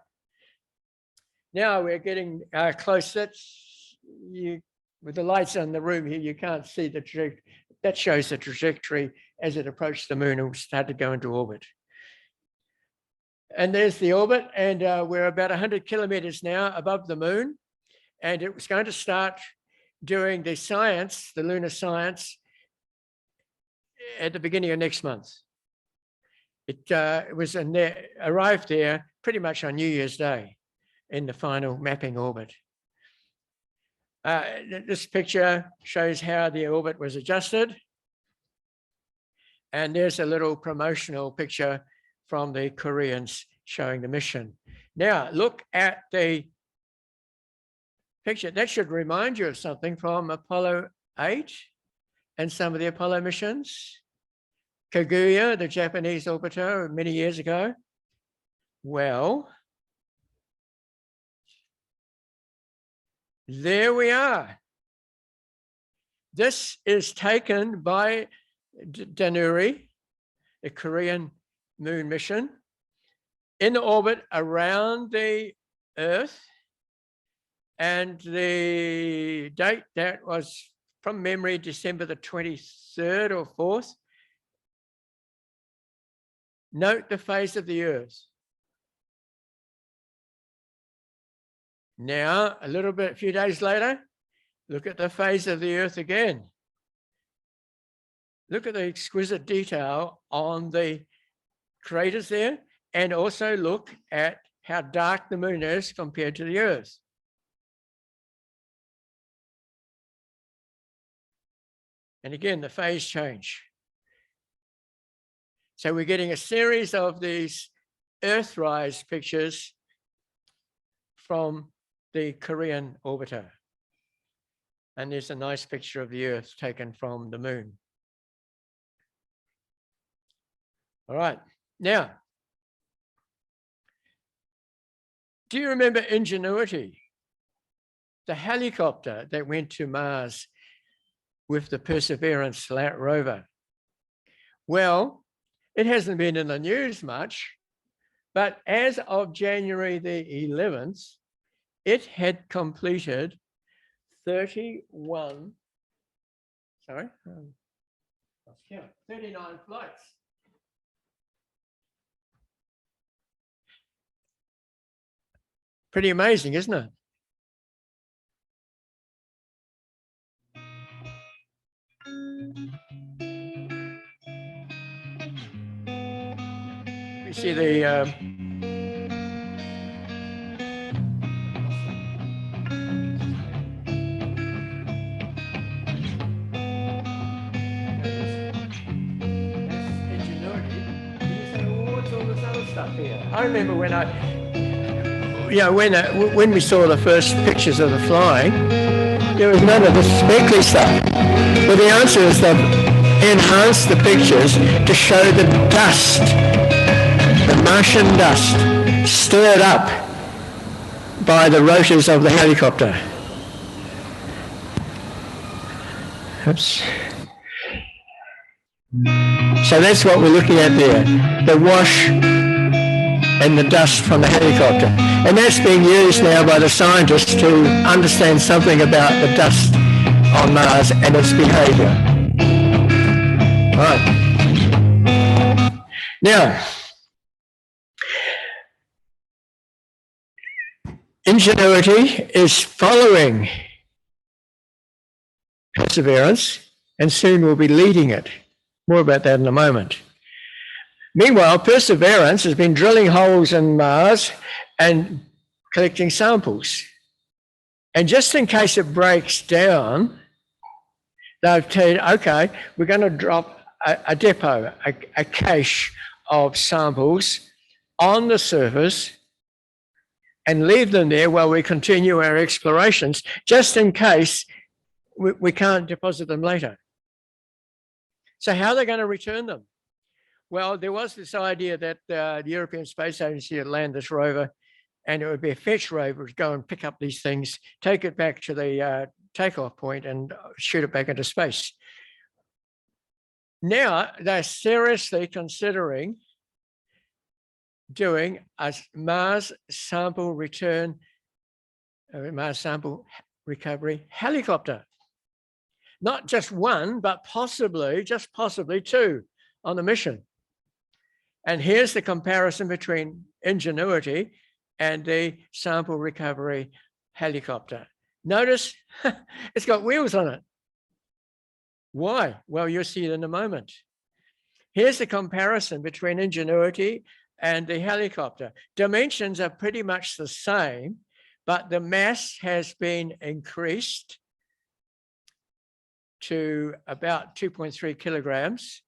Now we're getting close. With the lights in the room here, you can't see the trajectory. That shows the trajectory as it approached the moon and started to go into orbit. And there's the orbit, and we're about 100 kilometers now above the moon. And it was going to start doing the science, the lunar science, at the beginning of next month. It was in there, arrived there pretty much on New Year's Day in the final mapping orbit. This picture shows how the orbit was adjusted. And there's a little promotional picture from the Koreans showing the mission. Now, look at the picture. That should remind you of something from Apollo 8 and some of the Apollo missions. Kaguya, the Japanese orbiter many years ago. Well, there we are. This is taken by Danuri, the Korean moon mission, in orbit around the Earth. And the date, that was from memory, December the 23rd or 4th. Note the phase of the Earth. Now, a few days later, look at the phase of the Earth again. Look at the exquisite detail on the craters there, and also look at how dark the moon is compared to the Earth. And again, the phase change. So we're getting a series of these Earthrise pictures from the Korean orbiter. And there's a nice picture of the Earth taken from the moon. All right, now, do you remember Ingenuity, the helicopter that went to Mars with the Perseverance rover? Well, it hasn't been in the news much, but as of January the 11th, it had completed 39 flights. Pretty amazing, isn't it? You see the I remember when we saw the first pictures of the flying, there was none of this speckly stuff. But the answer is they've enhanced the pictures to show the dust, the Martian dust, stirred up by the rotors of the helicopter. Oops. So that's what we're looking at there, the wash and the dust from the helicopter. And that's being used now by the scientists to understand something about the dust on Mars and its behavior. All right. Now, Ingenuity is following Perseverance and soon will be leading it. More about that in a moment. Meanwhile, Perseverance has been drilling holes in Mars and collecting samples. And just in case it breaks down, they've told, okay, we're going to drop a depot, a cache of samples on the surface and leave them there while we continue our explorations, just in case we can't deposit them later. So how are they going to return them? Well, there was this idea that the European Space Agency would land this rover and it would be a fetch rover to go and pick up these things, take it back to the takeoff point and shoot it back into space. Now they're seriously considering doing a Mars sample return, Mars sample recovery helicopter. Not just one, but possibly, just possibly two on the mission. And here's the comparison between Ingenuity and the sample recovery helicopter. Notice it's got wheels on it. Why? Well, you'll see it in a moment. Here's the comparison between Ingenuity and the helicopter. Dimensions are pretty much the same, but the mass has been increased to about 2.3 kilograms.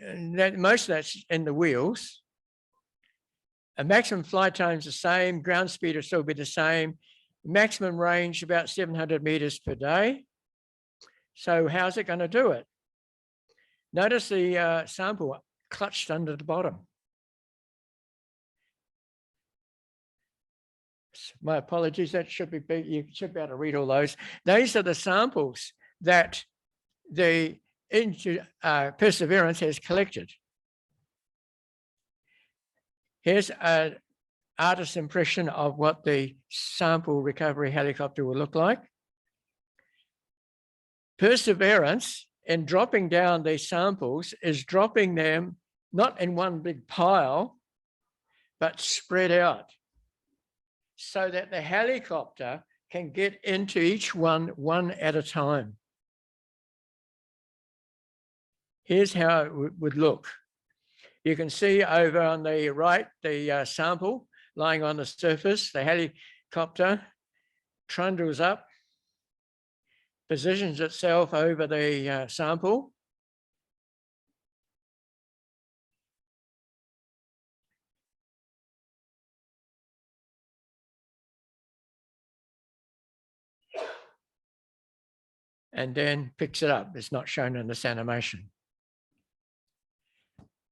And that, most of that's in the wheels. A maximum flight time is the same, ground speed will still be the same, maximum range about 700 meters per day. So how's it going to do it? Notice the sample clutched under the bottom. My apologies, that should be big. You should be able to read all those. These are the samples that the Perseverance has collected. Here's an artist's impression of what the sample recovery helicopter will look like. Perseverance, in dropping down these samples, is dropping them not in one big pile, but spread out, so that the helicopter can get into each one at a time. Here's how it would look. You can see over on the right, the sample lying on the surface. The helicopter trundles up, positions itself over the sample. And then picks it up. It's not shown in this animation.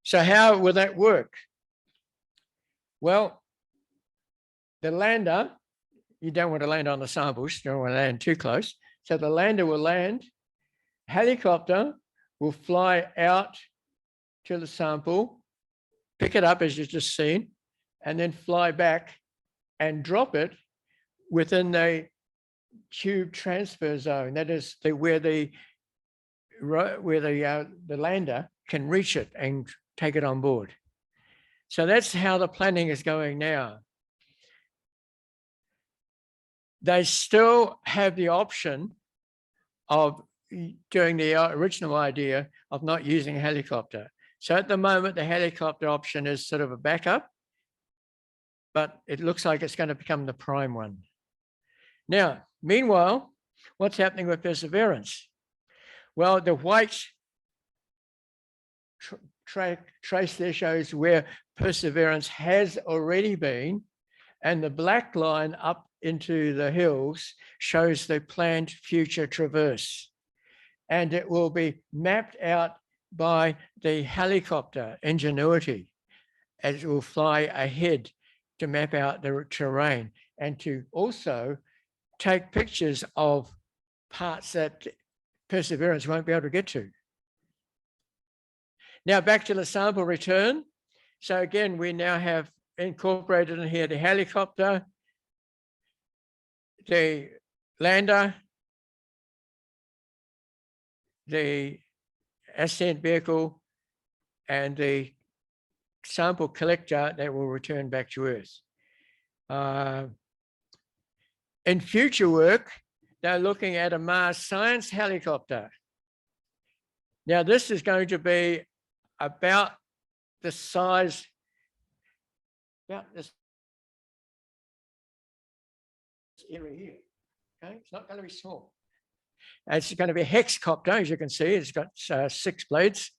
So how will that work? Well, the lander, you don't want to land on the samples, you don't want to land too close. So the lander will land, helicopter will fly out to the sample, pick it up as you've just seen, and then fly back and drop it within the tube transfer zone. That is where the lander can reach it and take it on board. So that's how the planning is going now. They still have the option of doing the original idea of not using a helicopter. So at the moment, the helicopter option is sort of a backup, but it looks like it's going to become the prime one. Now, meanwhile, what's happening with Perseverance? Well, the white trace there shows where Perseverance has already been, and the black line up into the hills shows the planned future traverse. And it will be mapped out by the helicopter Ingenuity, as it will fly ahead to map out the terrain and to also take pictures of parts that Perseverance won't be able to get to. Now back to the sample return. So again, we now have incorporated in here the helicopter, the lander, the ascent vehicle, and the sample collector that will return back to Earth. In future work, they're looking at a Mars science helicopter. Now, this is going to be about the size, about this area here. Okay, it's not going to be small. It's going to be a hexcopter, as you can see. It's got 6 blades.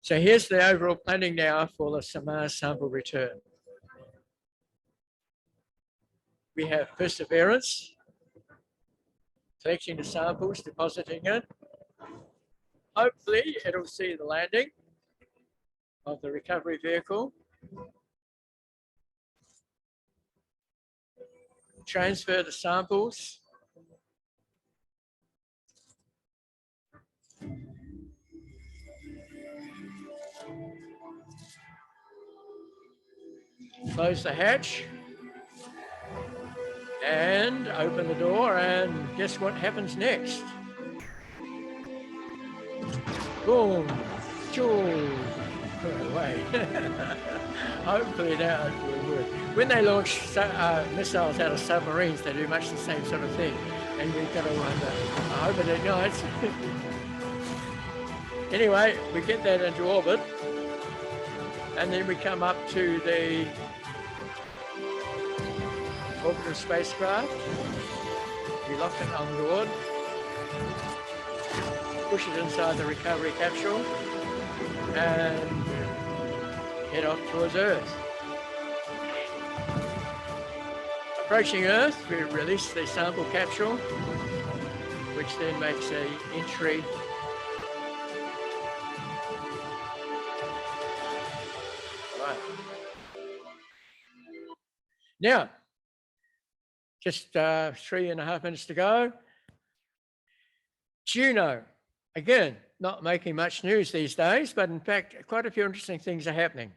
So here's the overall planning now for the Mars sample return. We have Perseverance collecting the samples, depositing it. Hopefully it'll see the landing of the recovery vehicle. Transfer the samples. Close the hatch and open the door, and guess what happens next? Boom, choo, away. hopefully now it will work. When they launch missiles out of submarines, they do much the same sort of thing. And we've got to wonder, I hope it ignites. Anyway, we get that into orbit. And then we come up to the orbital spacecraft. We lock it on board. Push it inside the recovery capsule. And head off towards Earth. Approaching Earth, we release the sample capsule, which then makes an entry right. Now, just 3.5 minutes to go. Juno, again, not making much news these days, but in fact, quite a few interesting things are happening.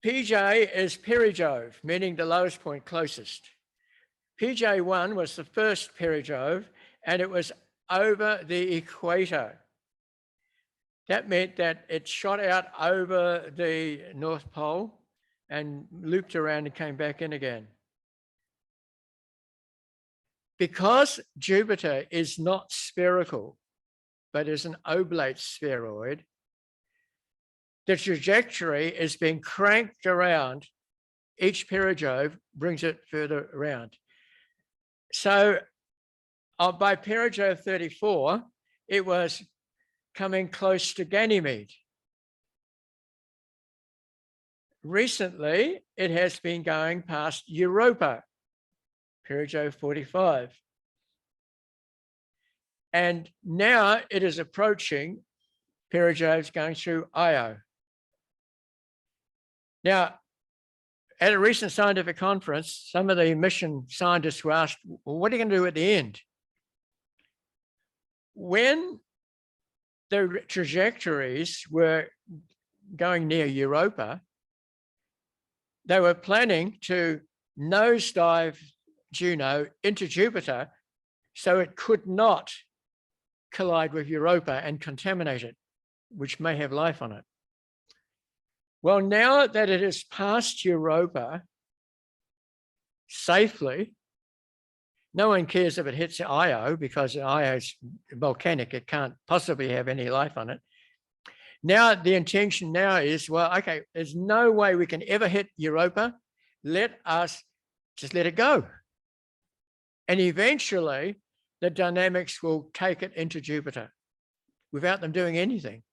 PJ is perijove, meaning the lowest point closest. PJ1 was the first perijove, and it was over the equator. That meant that it shot out over the North Pole and looped around and came back in again. Because Jupiter is not spherical, but is an oblate spheroid, the trajectory is being cranked around. Each perijove brings it further around. So by perijove 34, it was coming close to Ganymede. Recently, it has been going past Europa, perijove 45. And now it is approaching perijoves going through Io. Now, at a recent scientific conference, some of the mission scientists were asked, well, what are you going to do at the end? When the trajectories were going near Europa, they were planning to nosedive Juno into Jupiter so it could not collide with Europa and contaminate it, which may have life on it. Well, now that it has passed Europa safely, no one cares if it hits Io because Io is volcanic. It can't possibly have any life on it. Now, the intention now is, well, okay, there's no way we can ever hit Europa. Let us just let it go. And eventually, the dynamics will take it into Jupiter without them doing anything.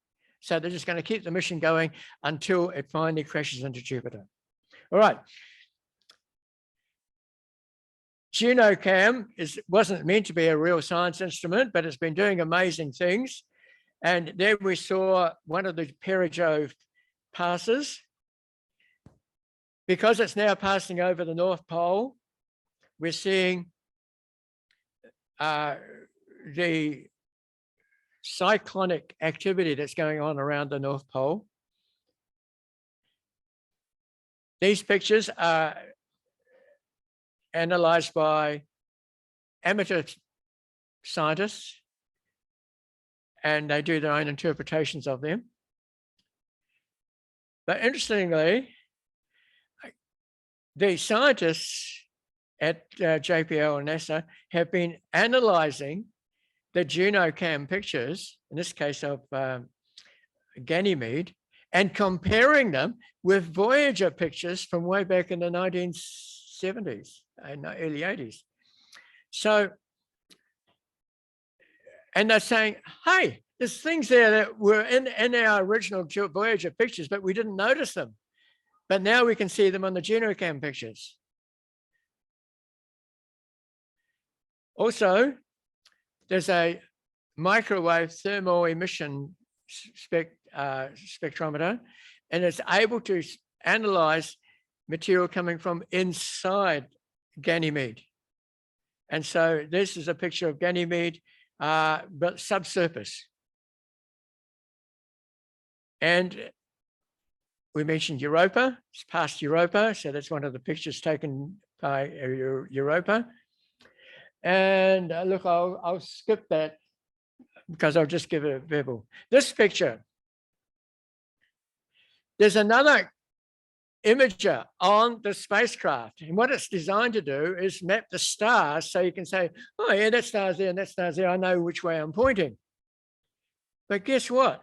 So they're just going to keep the mission going until it finally crashes into Jupiter. All right. JunoCam wasn't meant to be a real science instrument, but it's been doing amazing things. And there we saw one of the perijove passes. Because it's now passing over the North Pole, we're seeing the cyclonic activity that's going on around the North Pole. These pictures are analyzed by amateur scientists, and they do their own interpretations of them. But interestingly, the scientists at JPL and NASA have been analyzing the JunoCam pictures, in this case of Ganymede, and comparing them with Voyager pictures from way back in the 1970s and early 80s. So, and they're saying, hey, there's things there that were in our original Voyager pictures, but we didn't notice them. But now we can see them on the JunoCam pictures. Also, there's a microwave thermal emission spectrometer, and it's able to analyze material coming from inside Ganymede. And so this is a picture of Ganymede, but subsurface. And we mentioned Europa, it's past Europa, so that's one of the pictures taken by Europa. And look, I'll skip that because I'll just give it a verbal. This picture, There's another imager on the spacecraft. And what it's designed to do is map the stars so you can say, oh yeah, that star's there and that star's there. I know which way I'm pointing. But guess what?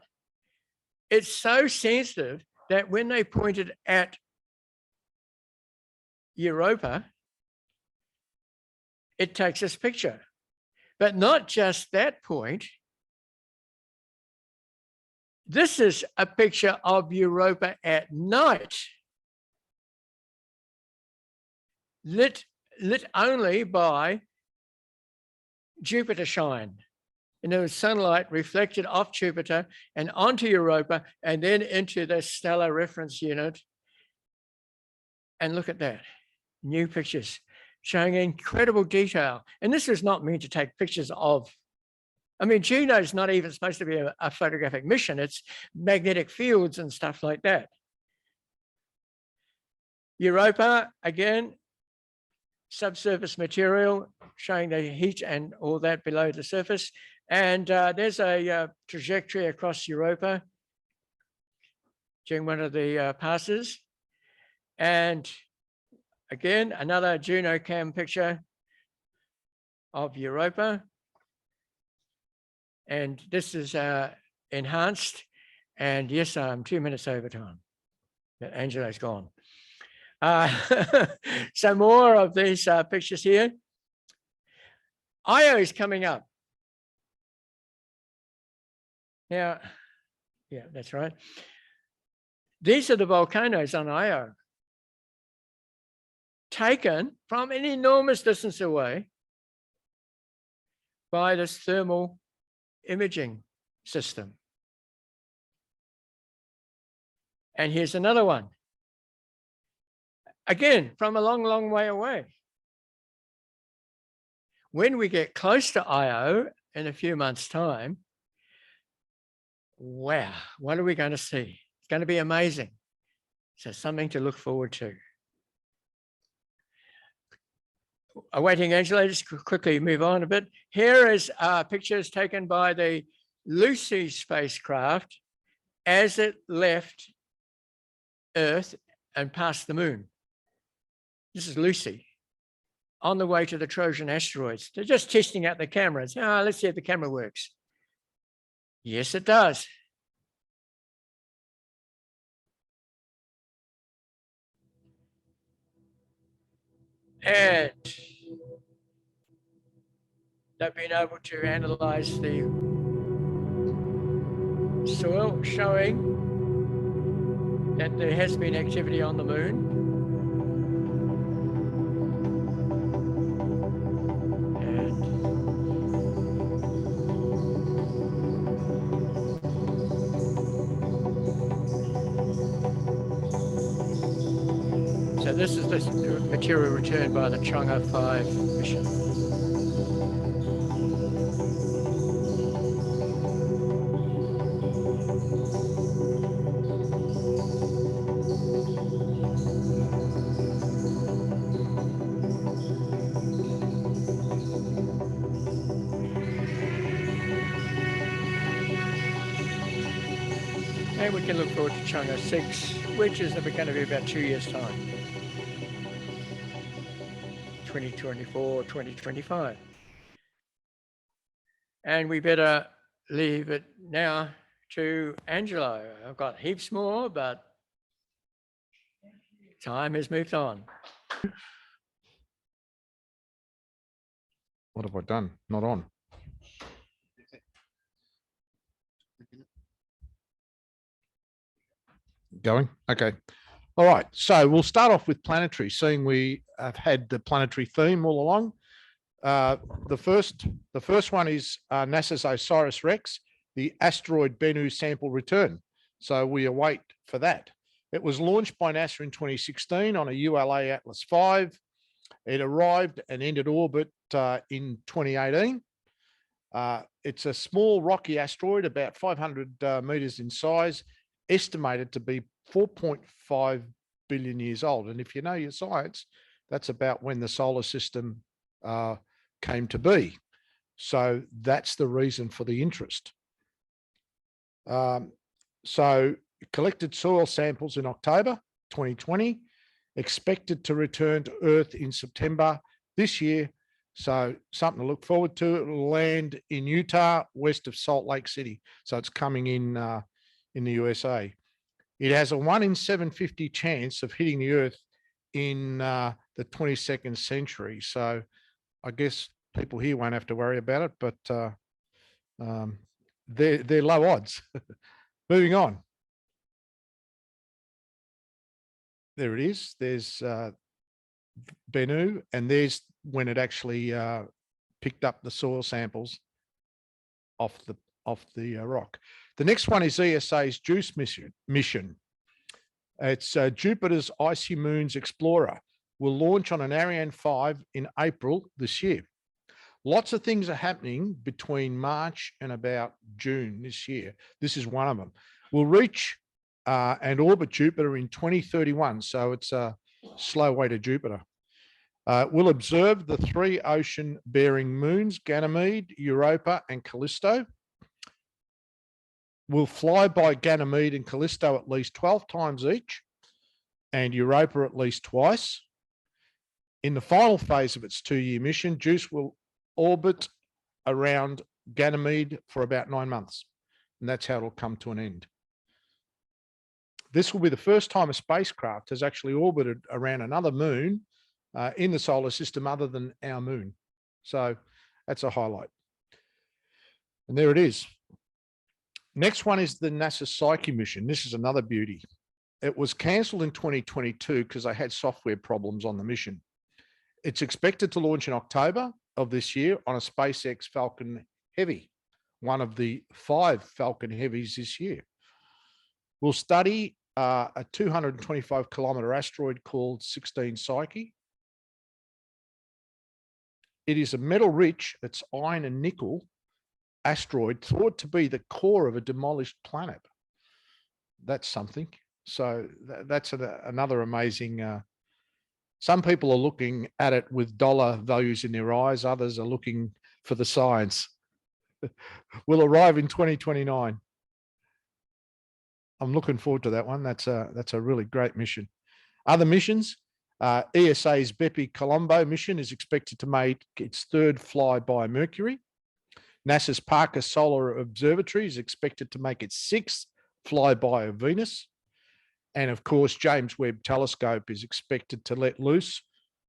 It's so sensitive that when they pointed at Europa, it takes this picture. But not just that point. This is a picture of Europa at night, lit only by Jupiter shine. And there was sunlight reflected off Jupiter and onto Europa and then into the stellar reference unit. And look at that, new pictures showing incredible detail. And this is not meant to take pictures of, I mean, Juno's not even supposed to be a photographic mission. It's magnetic fields and stuff like that. Europa, again, subsurface material showing the heat and all that below the surface. And there's a trajectory across Europa during one of the passes. And again, another Juno cam picture of Europa. And this is enhanced. And yes, I'm 2 minutes over time. Angelo's gone. So more of these pictures here. Io is coming up. Now, yeah, that's right. These are the volcanoes on Io, taken from an enormous distance away by this thermal imaging system. And here's another one. Again, from a long, long way away. When we get close to Io in a few months' time, wow, what are we going to see? It's going to be amazing. So something to look forward to. Awaiting Angelo, just quickly move on a bit. Here is pictures taken by the Lucy spacecraft as it left Earth and passed the moon. This is Lucy on the way to the Trojan asteroids. They're just testing out the cameras. Let's see if the camera works. Yes, it does. And they've been able to analyze the soil, showing that there has been activity on the moon. So this is the material returned by the Chang'e 5 mission. And we can look forward to Chang'e 6, which is going to be about 2 years' time. 2024, 2025. And we better leave it now to Angelo. I've got heaps more, but time has moved on. What have I done? Not on. Going? Okay. All right. So we'll start off with Planetary, seeing we have had the Planetary theme all along. The first one is NASA's OSIRIS-REx, the asteroid Bennu sample return. So we await for that. It was launched by NASA in 2016 on a ULA Atlas V. It arrived and entered orbit in 2018. It's a small rocky asteroid, about 500 meters in size, estimated to be 4.5 billion years old. And if you know your science, that's about when the solar system came to be. So that's the reason for the interest. So collected soil samples in October 2020, expected to return to Earth in September this year. So something to look forward to. It will land in Utah, west of Salt Lake City. So it's coming in the USA. It has a 1 in 750 chance of hitting the Earth in the 22nd century. So I guess people here won't have to worry about it, but they're low odds. Moving on. There it is. There's Bennu, and there's when it actually picked up the soil samples off the rock. The next one is ESA's JUICE mission. It's Jupiter's Icy Moons Explorer. Will launch on an Ariane 5 in April this year. Lots of things are happening between March and about June this year. This is one of them. We'll reach and orbit Jupiter in 2031. So it's a slow way to Jupiter. We'll observe the 3 ocean-bearing moons, Ganymede, Europa, and Callisto. We'll fly by Ganymede and Callisto at least 12 times each, and Europa at least twice. In the final phase of its 2-year mission, JUICE will orbit around Ganymede for about 9 months, and that's how it'll come to an end. This will be the first time a spacecraft has actually orbited around another moon in the solar system other than our moon. So that's a highlight. And there it is. Next one is the NASA Psyche mission. This is another beauty. It was cancelled in 2022 because they had software problems on the mission. It's expected to launch in October of this year on a SpaceX Falcon Heavy, one of the 5 Falcon Heavies this year. We'll study a 225-kilometer asteroid called 16 Psyche. It is a metal-rich, it's iron and nickel asteroid thought to be the core of a demolished planet. That's something. So that's another amazing. Some people are looking at it with dollar values in their eyes. Others are looking for the science. Will arrive in 2029. I'm looking forward to that one. That's a really great mission. Other missions, ESA's Bepi Colombo mission is expected to make its 3rd flyby Mercury. NASA's Parker Solar Observatory is expected to make its 6th flyby of Venus. And of course, James Webb Telescope is expected to let loose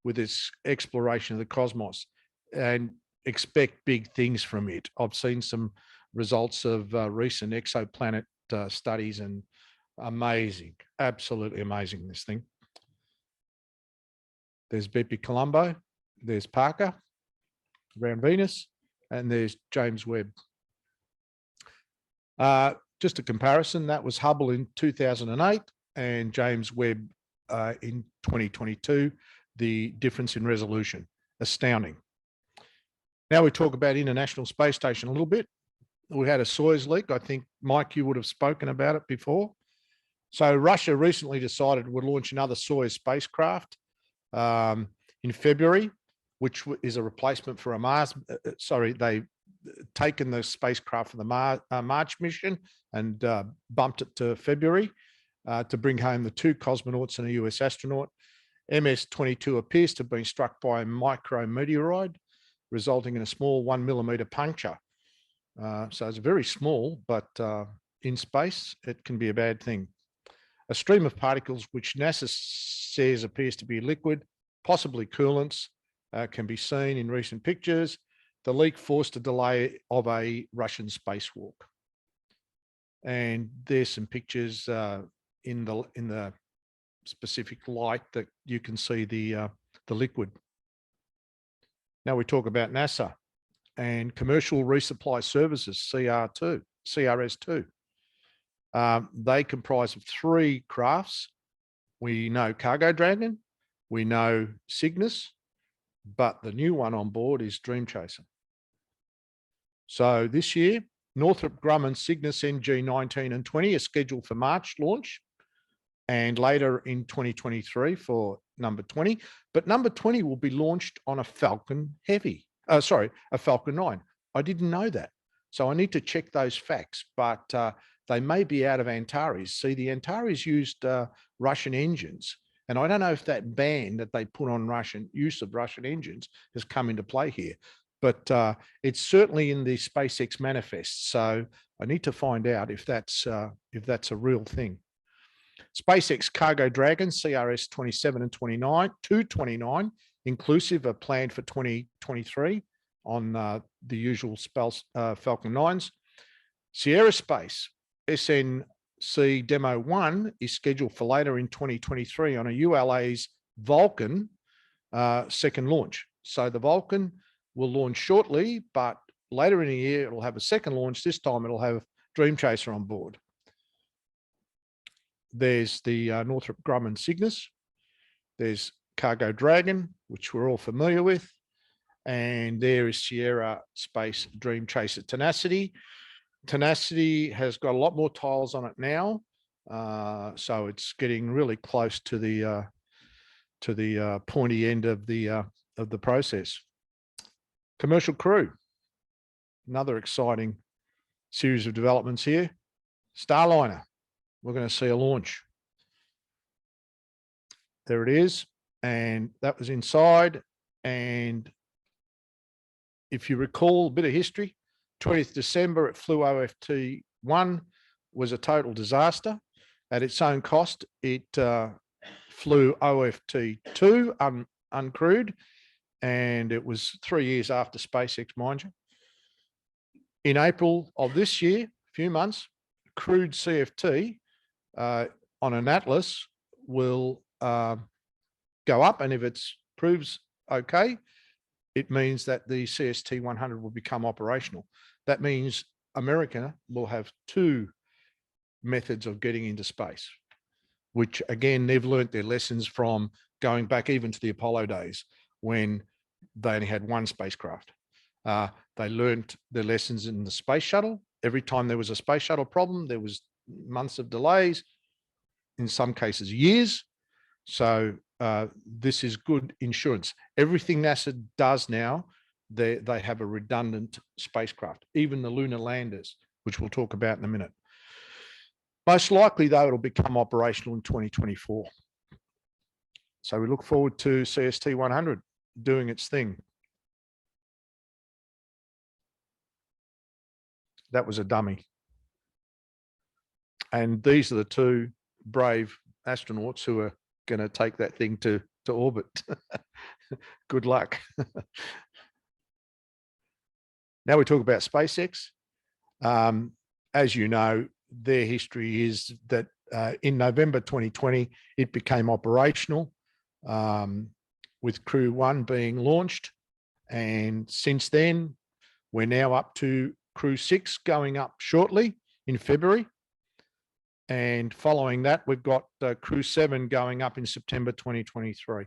with its exploration of the cosmos, and expect big things from it. I've seen some results of recent exoplanet studies, and amazing, absolutely amazing, this thing. There's Bepi Colombo, there's Parker around Venus, and there's James Webb. Just a comparison, that was Hubble in 2008 and James Webb in 2022. The difference in resolution, astounding. Now we talk about International Space Station a little bit. We had a Soyuz leak. I think, Mike, you would have spoken about it before. So Russia recently decided would launch another Soyuz spacecraft in February, which is a replacement for a Mars. They've taken the spacecraft for the March mission and bumped it to February to bring home the 2 cosmonauts and a US astronaut. MS-22 appears to have been struck by a micrometeoroid, resulting in a small 1 millimeter puncture. So it's very small, but in space, it can be a bad thing. A stream of particles, which NASA says appears to be liquid, possibly coolants, can be seen in recent pictures. The leak forced a delay of a Russian spacewalk. And there's some pictures in the specific light that you can see the liquid. Now we talk about NASA and Commercial Resupply Services, CRS2. They comprise of 3 crafts. We know Cargo Dragon, we know Cygnus, but the new one on board is Dream Chaser. So this year, Northrop Grumman Cygnus NG 19 and 20 are scheduled for March launch, and later in 2023 for number 20. But number 20 will be launched on a Falcon Heavy. A Falcon 9. I didn't know that. So I need to check those facts, but they may be out of Antares. See, the Antares used Russian engines. And I don't know if that ban that they put on use of Russian engines has come into play here, but it's certainly in the SpaceX manifest. So I need to find out if that's a real thing. SpaceX Cargo Dragon CRS 27 and 29 inclusive are planned for 2023 on the usual Falcon 9s. Sierra Space SNC Demo 1 is scheduled for later in 2023 on a ULA's Vulcan second launch. So the Vulcan will launch shortly, but later in the year, it'll have a second launch. This time it'll have Dream Chaser on board. There's the Northrop Grumman Cygnus. There's Cargo Dragon, which we're all familiar with. And there is Sierra Space Dream Chaser Tenacity. Tenacity has got a lot more tiles on it now. So it's getting really close to the pointy end of the process. Commercial Crew, another exciting series of developments here. Starliner, we're going to see a launch. There it is. And that was inside. And if you recall a bit of history, 20th December, it flew OFT-1, was a total disaster. At its own cost, it flew OFT-2 uncrewed, and it was 3 years after SpaceX, mind you. In April of this year, a few months, crewed CFT on an Atlas will go up, and if it proves okay, it means that the CST-100 will become operational. That means America will have two methods of getting into space, which again, they've learnt their lessons from going back even to the Apollo days when they only had one spacecraft. They learnt their lessons in the space shuttle. Every time there was a space shuttle problem, there was months of delays, in some cases years. So this is good insurance. Everything NASA does now, they have a redundant spacecraft, even the lunar landers, which we'll talk about in a minute. Most likely, though, it'll become operational in 2024. So we look forward to CST-100 doing its thing. That was a dummy. And these are the two brave astronauts who are going to take that thing to orbit. Good luck. Now we talk about SpaceX. As you know, their history is that in November 2020, it became operational with Crew 1 being launched. And since then, we're now up to Crew 6 going up shortly in February. And following that, we've got Crew 7 going up in September 2023.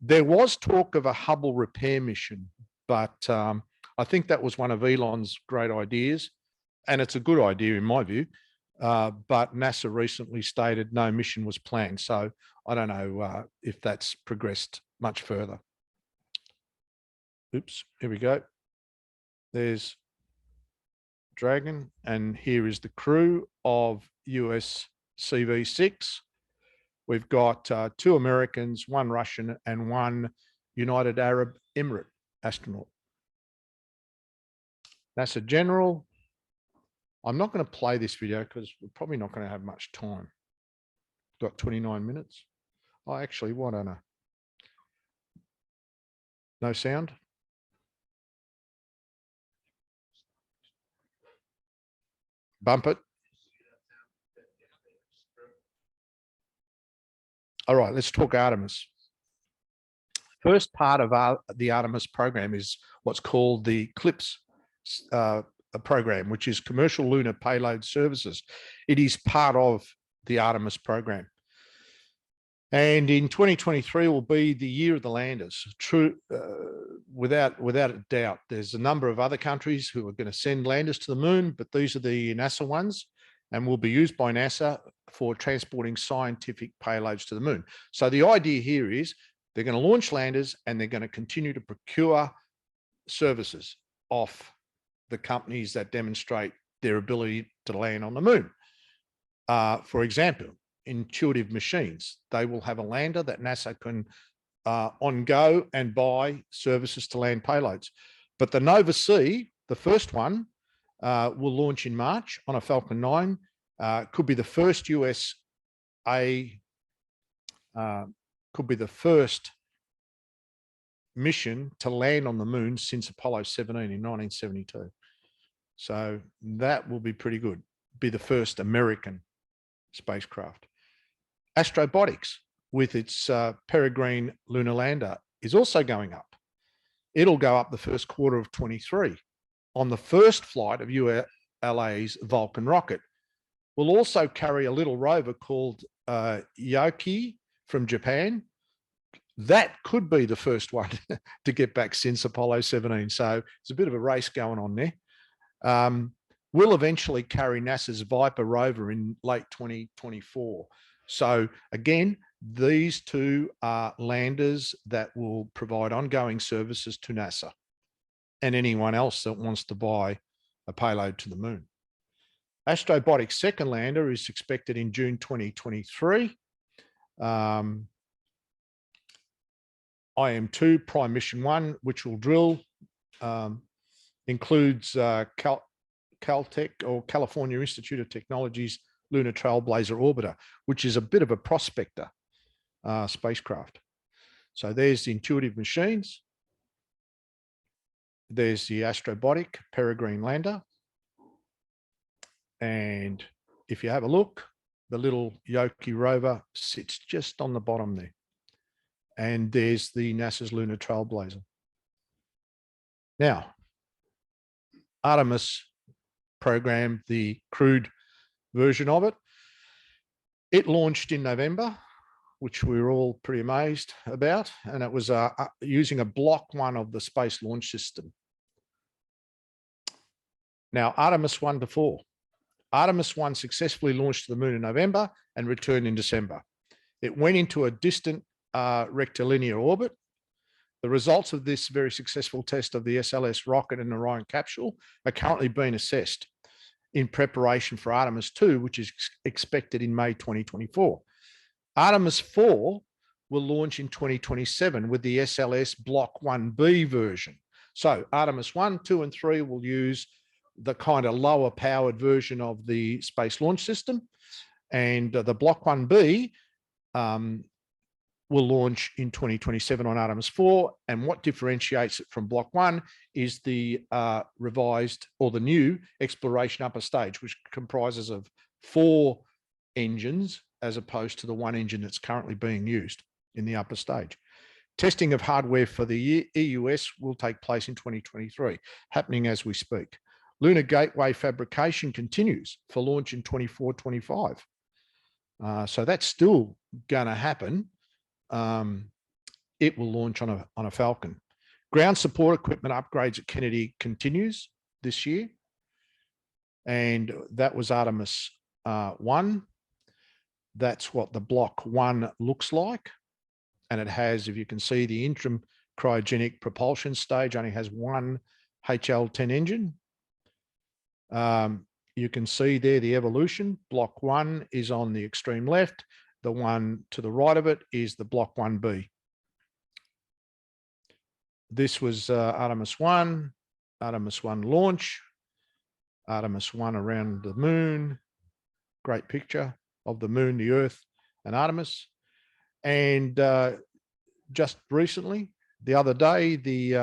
There was talk of a Hubble repair mission, but I think that was one of Elon's great ideas. And it's a good idea in my view, but NASA recently stated no mission was planned. So I don't know if that's progressed much further. Oops, here we go. There's Dragon, and here is the crew of US CV-6. We've got 2 Americans, 1 Russian, and 1 United Arab Emirate astronaut. NASA General. I'm not going to play this video because we're probably not going to have much time. Got 29 minutes. Oh, actually, why don't I? No sound? Bump it. All right, let's talk Artemis. First part of the Artemis program is what's called the CLPS program, which is Commercial Lunar Payload Services. It is part of the Artemis program. And in 2023 will be the year of the landers. True, without a doubt. There's a number of other countries who are going to send landers to the moon, but these are the NASA ones and will be used by NASA for transporting scientific payloads to the moon. So the idea here is they're going to launch landers and they're going to continue to procure services off the companies that demonstrate their ability to land on the moon. For example, Intuitive Machines, they will have a lander that NASA can on-go and buy services to land payloads. But the Nova C, the first one, will launch in March on a Falcon 9. Could be the first USA, could be the first mission to land on the moon since Apollo 17 in 1972. So that will be pretty good. Be the first American spacecraft. Astrobotics, with its Peregrine lunar lander, is also going up. It'll go up the first quarter of 23 on the first flight of ULA's Vulcan rocket. We'll also carry a little rover called Yoki from Japan. That could be the first one to get back since Apollo 17. So there's a bit of a race going on there. We'll eventually carry NASA's Viper rover in late 2024. So again, these two are landers that will provide ongoing services to NASA and anyone else that wants to buy a payload to the moon. Astrobotics' second lander is expected in June 2023. IM2 Prime Mission 1, which will drill, includes Caltech or California Institute of Technology's Lunar Trailblazer Orbiter, which is a bit of a prospector spacecraft. So there's the Intuitive Machines. There's the Astrobotic Peregrine lander. And if you have a look, the little Yoki rover sits just on the bottom there. And there's the NASA's Lunar Trailblazer. Now, Artemis program, the crewed version of it, it launched in November, which we were all pretty amazed about. And it was using a Block 1 of the Space Launch System. Now, Artemis 1 to 4. Artemis 1 successfully launched to the moon in November and returned in December. It went into a distant rectilinear orbit. The results of this very successful test of the SLS rocket and Orion capsule are currently being assessed in preparation for Artemis 2, which is expected in May 2024. Artemis 4 will launch in 2027 with the SLS Block 1B version. So Artemis 1, 2, and 3 will use the kind of lower powered version of the Space Launch System. And the Block 1B will launch in 2027 on Artemis 4. And what differentiates it from Block 1 is the revised or the new exploration upper stage, which comprises of 4 engines as opposed to the 1 engine that's currently being used in the upper stage. Testing of hardware for the EUS will take place in 2023, happening as we speak. Lunar Gateway fabrication continues for launch in 24-25. So that's still going to happen. It will launch on a Falcon. Ground support equipment upgrades at Kennedy continues this year. And that was Artemis 1. That's what the Block 1 looks like. And it has, if you can see, the interim cryogenic propulsion stage only has 1 HL-10 engine. You can see there the evolution. Block 1 is on the extreme left. The one to the right of it is the Block 1B. This was Artemis 1 launch, Artemis 1 around the moon. Great picture of the moon, the Earth, and Artemis. And just recently, the other day, the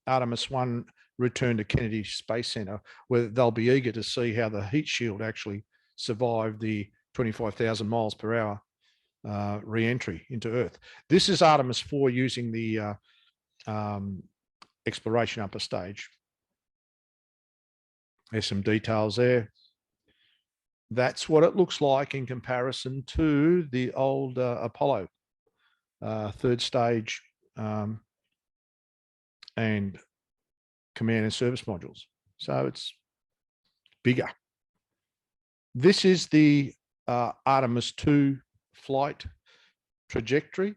Artemis 1 returned to Kennedy Space Center, where they'll be eager to see how the heat shield actually survived the 25,000 miles per hour re-entry into Earth. This is Artemis 4 using the exploration upper stage. There's some details there. That's what it looks like in comparison to the old Apollo third stage and command and service modules. So it's bigger. This is the Artemis 2 flight trajectory.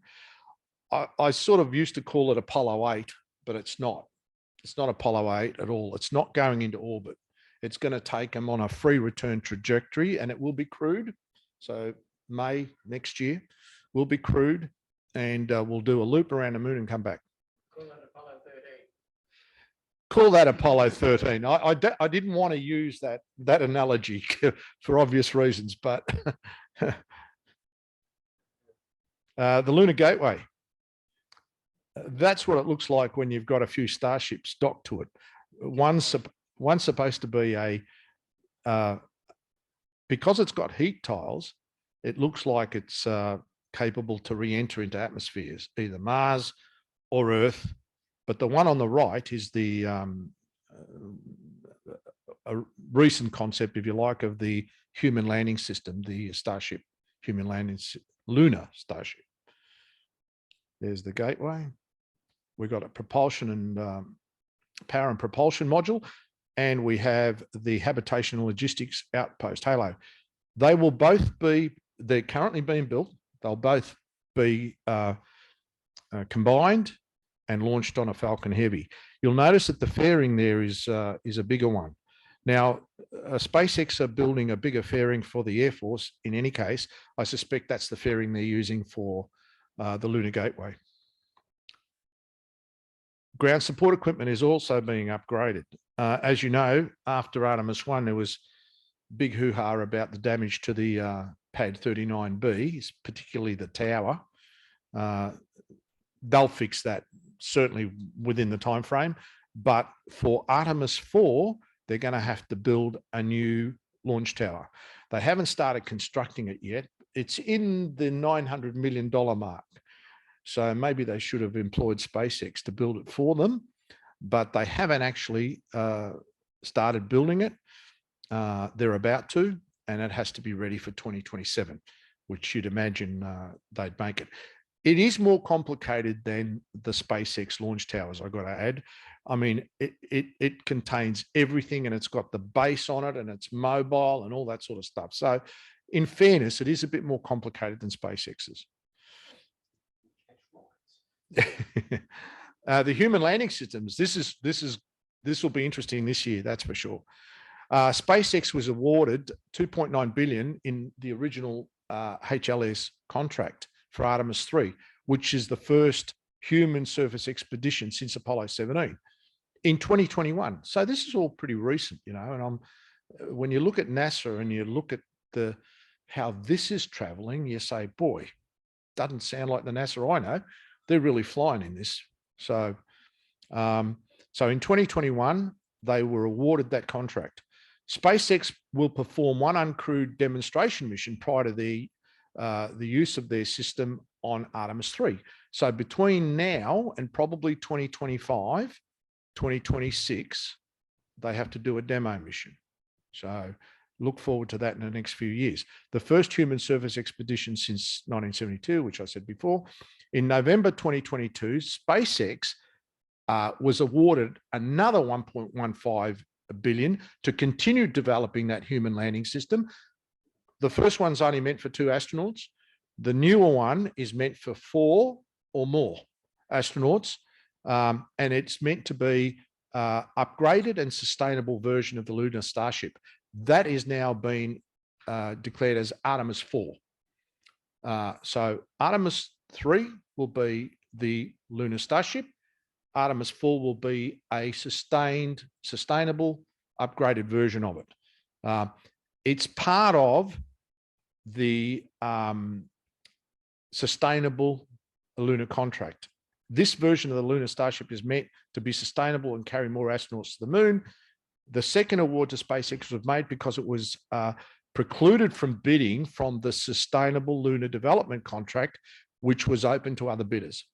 I sort of used to call it Apollo 8, but it's not. It's not Apollo 8 at all. It's not going into orbit. It's going to take them on a free return trajectory, and it will be crewed. So May next year will be crewed, and we'll do a loop around the moon and come back. Call that Apollo 13. I didn't want to use that analogy for obvious reasons, but the Lunar Gateway. That's what it looks like when you've got a few starships docked to it. One's supposed to be because it's got heat tiles, it looks like it's capable to re-enter into atmospheres, either Mars or Earth. But the one on the right is the a recent concept, if you like, of the human landing system, the Starship human landing lunar Starship. There's the gateway. We've got a propulsion and power and propulsion module, and we have the habitation and logistics outpost, Halo. They will both be, they're currently being built. They'll both be combined and launched on a Falcon Heavy. You'll notice that the fairing there is a bigger one. Now, SpaceX are building a bigger fairing for the Air Force. In any case, I suspect that's the fairing they're using for the Lunar Gateway. Ground support equipment is also being upgraded. As you know, after Artemis 1, there was big hoo-ha about the damage to the Pad 39B, particularly the tower. They'll fix that certainly within the time frame, but for Artemis 4, they're going to have to build a new launch tower. They haven't started constructing it yet. It's in the $900 million mark. So maybe they should have employed SpaceX to build it for them, but they haven't actually started building it. They're about to, and it has to be ready for 2027, which you'd imagine they'd make it. It is more complicated than the SpaceX launch towers, I've got to add. I mean, it contains everything, and it's got the base on it, and it's mobile and all that sort of stuff. So in fairness, it is a bit more complicated than SpaceX's. The human landing systems, this will be interesting this year, that's for sure. SpaceX was awarded $2.9 billion in the original HLS contract for Artemis 3, which is the first human surface expedition since Apollo 17 in 2021. So this is all pretty recent, you know, and when you look at NASA and you look at how this is traveling, you say, boy, doesn't sound like the NASA I know. They're really flying in this. So, so in 2021, they were awarded that contract. SpaceX will perform one uncrewed demonstration mission prior to the use of their system on Artemis 3. So between now and probably 2025, 2026, they have to do a demo mission. So look forward to that in the next few years. The first human surface expedition since 1972, which I said before. In November 2022, SpaceX was awarded another $1.15 billion to continue developing that human landing system. The first one's only meant for 2 astronauts. The newer one is meant for 4 or more astronauts, and it's meant to be upgraded and sustainable version of the lunar Starship. That is now being declared as Artemis 4. So Artemis 3 will be the lunar Starship. Artemis 4 will be a sustainable, upgraded version of it. It's part of the sustainable lunar contract. This version of the lunar Starship is meant to be sustainable and carry more astronauts to the moon. The second award to SpaceX was made because it was precluded from bidding from the Sustainable Lunar Development Contract, which was open to other bidders.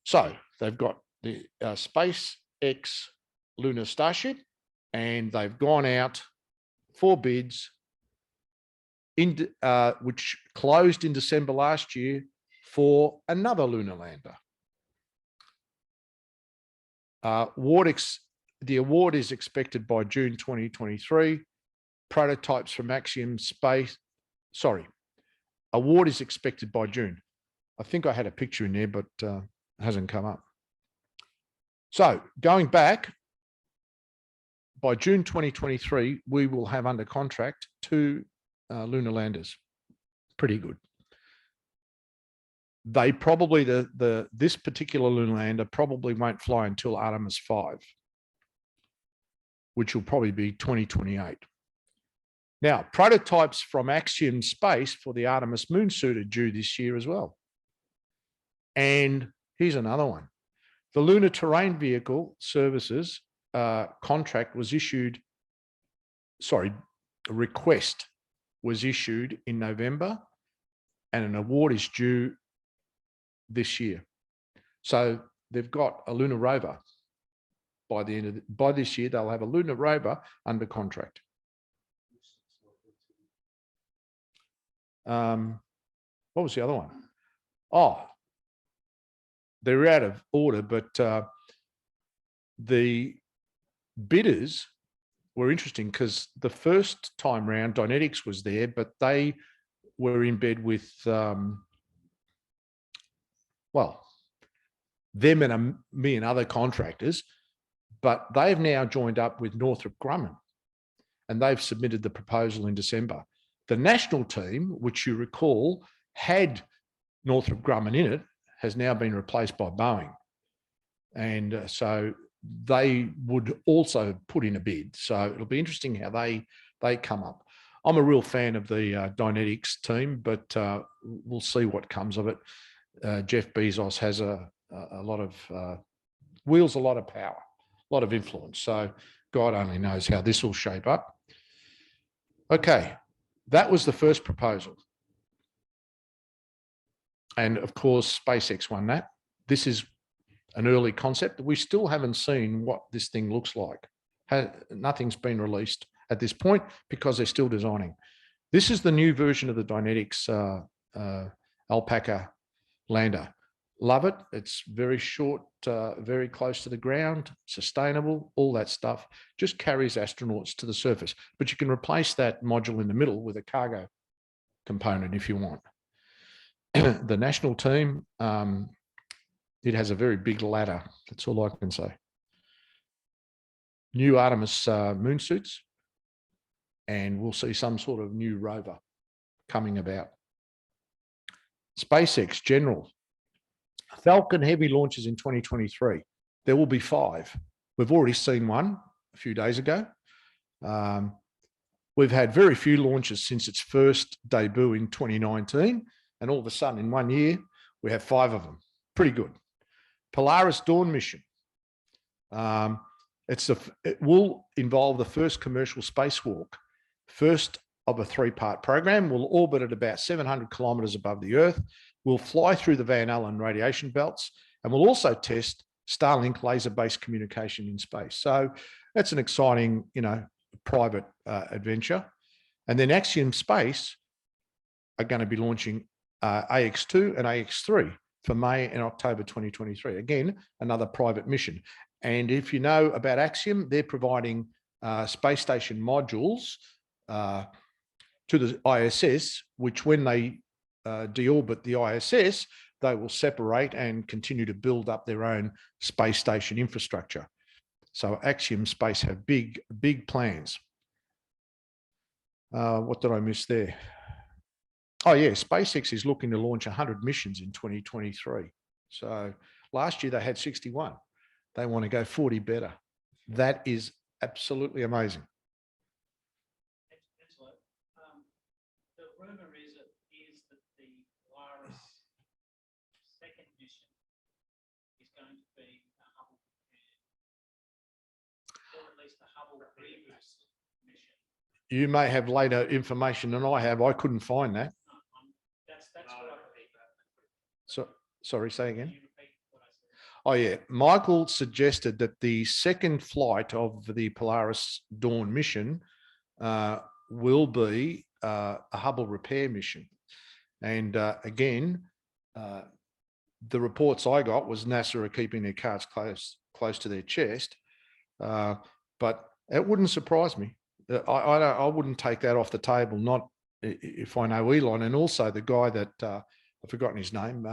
So they've got the SpaceX Lunar Starship, and they've gone out for bids, which closed in December last year for another lunar lander. The award is expected by June 2023. Prototypes from Axiom Space, award is expected by June. I think I had a picture in there, but it hasn't come up. So going back, by June 2023, we will have under contract 2 lunar landers. Pretty good. They probably, this particular lunar lander probably won't fly until Artemis 5, which will probably be 2028. Now, prototypes from Axiom Space for the Artemis moon suit are due this year as well. And here's another one. The Lunar Terrain Vehicle Services contract was issued, sorry, a request was issued in November and an award is due this year. So they've got a lunar rover by the end of by this year. They'll have a lunar rover under contract. What was the other one? Oh, they're out of order, but the bidders were interesting because the first time round Dynetics was there, but they were in bed with, well, them and me and other contractors, but they've now joined up with Northrop Grumman and they've submitted the proposal in December. The national team, which you recall had Northrop Grumman in it, has now been replaced by Boeing. And so they would also put in a bid. So it'll be interesting how they come up. I'm a real fan of the Dynetics team, but we'll see what comes of it. Jeff Bezos has a lot of, wields a lot of power, a lot of influence. So God only knows how this will shape up. Okay, that was the first proposal. And of course, SpaceX won that. This is an early concept. We still haven't seen what this thing looks like. Nothing's been released at this point because they're still designing. This is the new version of the Dynetics Alpaca lander. Love it. It's very short, very close to the ground, sustainable, all that stuff. Just carries astronauts to the surface. But you can replace that module in the middle with a cargo component if you want. The national team, it has a very big ladder. That's all I can say. New Artemis moon suits, and we'll see some sort of new rover coming about. SpaceX General. Falcon Heavy launches in 2023. There will be 5. We've already seen one a few days ago. We've had very few launches since its first debut in 2019. And all of a sudden, in 1 year, we have 5 of them. Pretty good. Polaris Dawn mission. It will involve the first commercial spacewalk. First of a 3-part program. Will orbit at about 700 kilometers above the Earth. We'll fly through the Van Allen radiation belts, and we'll also test Starlink laser-based communication in space. So that's an exciting, private adventure. And then Axiom Space are going to be launching AX2 and AX3 for May and October 2023. Again, another private mission. And if you know about Axiom, they're providing space station modules to the ISS, which when they deorbit the ISS, they will separate and continue to build up their own space station infrastructure. So Axiom Space have big plans. What did I miss there? Oh yeah, SpaceX is looking to launch 100 missions in 2023. So last year they had 61. They want to go 40 better. That is absolutely amazing. Excellent. The rumor is that the Polaris second mission is going to be a Hubble mission, or at least a Hubble reboost mission. You may have later information than I have. I couldn't find that. That's what I think. So, sorry, say again. Oh yeah, Michael suggested that the second flight of the Polaris Dawn mission will be a Hubble repair mission. And again, the reports I got was NASA are keeping their cards close to their chest, but it wouldn't surprise me. I wouldn't take that off the table, not if I know Elon, and also the guy that I've forgotten his name.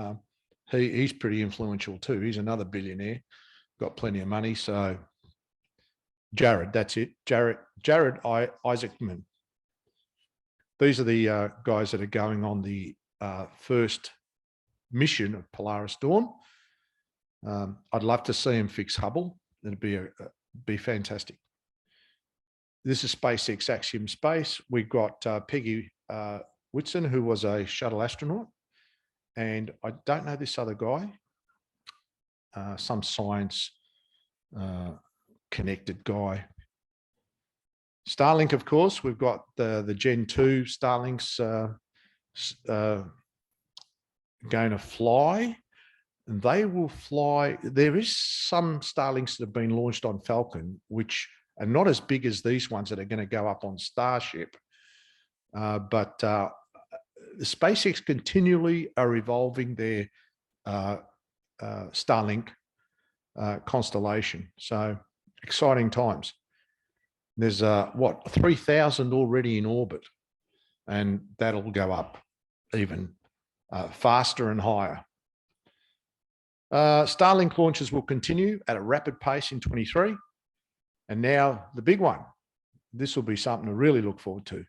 He's pretty influential too. He's another billionaire, got plenty of money. So Jared, that's it. Jared Isaacman. These are the guys that are going on the first mission of Polaris Dawn. I'd love to see him fix Hubble. It'd be fantastic. This is SpaceX Axiom Space. We've got Peggy Whitson, who was a shuttle astronaut. And I don't know this other guy, some science connected guy. Starlink, of course, we've got the Gen 2 Starlinks going to fly. And they will fly. There is some Starlinks that have been launched on Falcon, which are not as big as these ones that are going to go up on Starship. But the SpaceX continually are evolving their Starlink constellation. So exciting times. There's 3,000 already in orbit, and that'll go up even faster and higher. Starlink launches will continue at a rapid pace in 23. And now the big one. This will be something to really look forward to.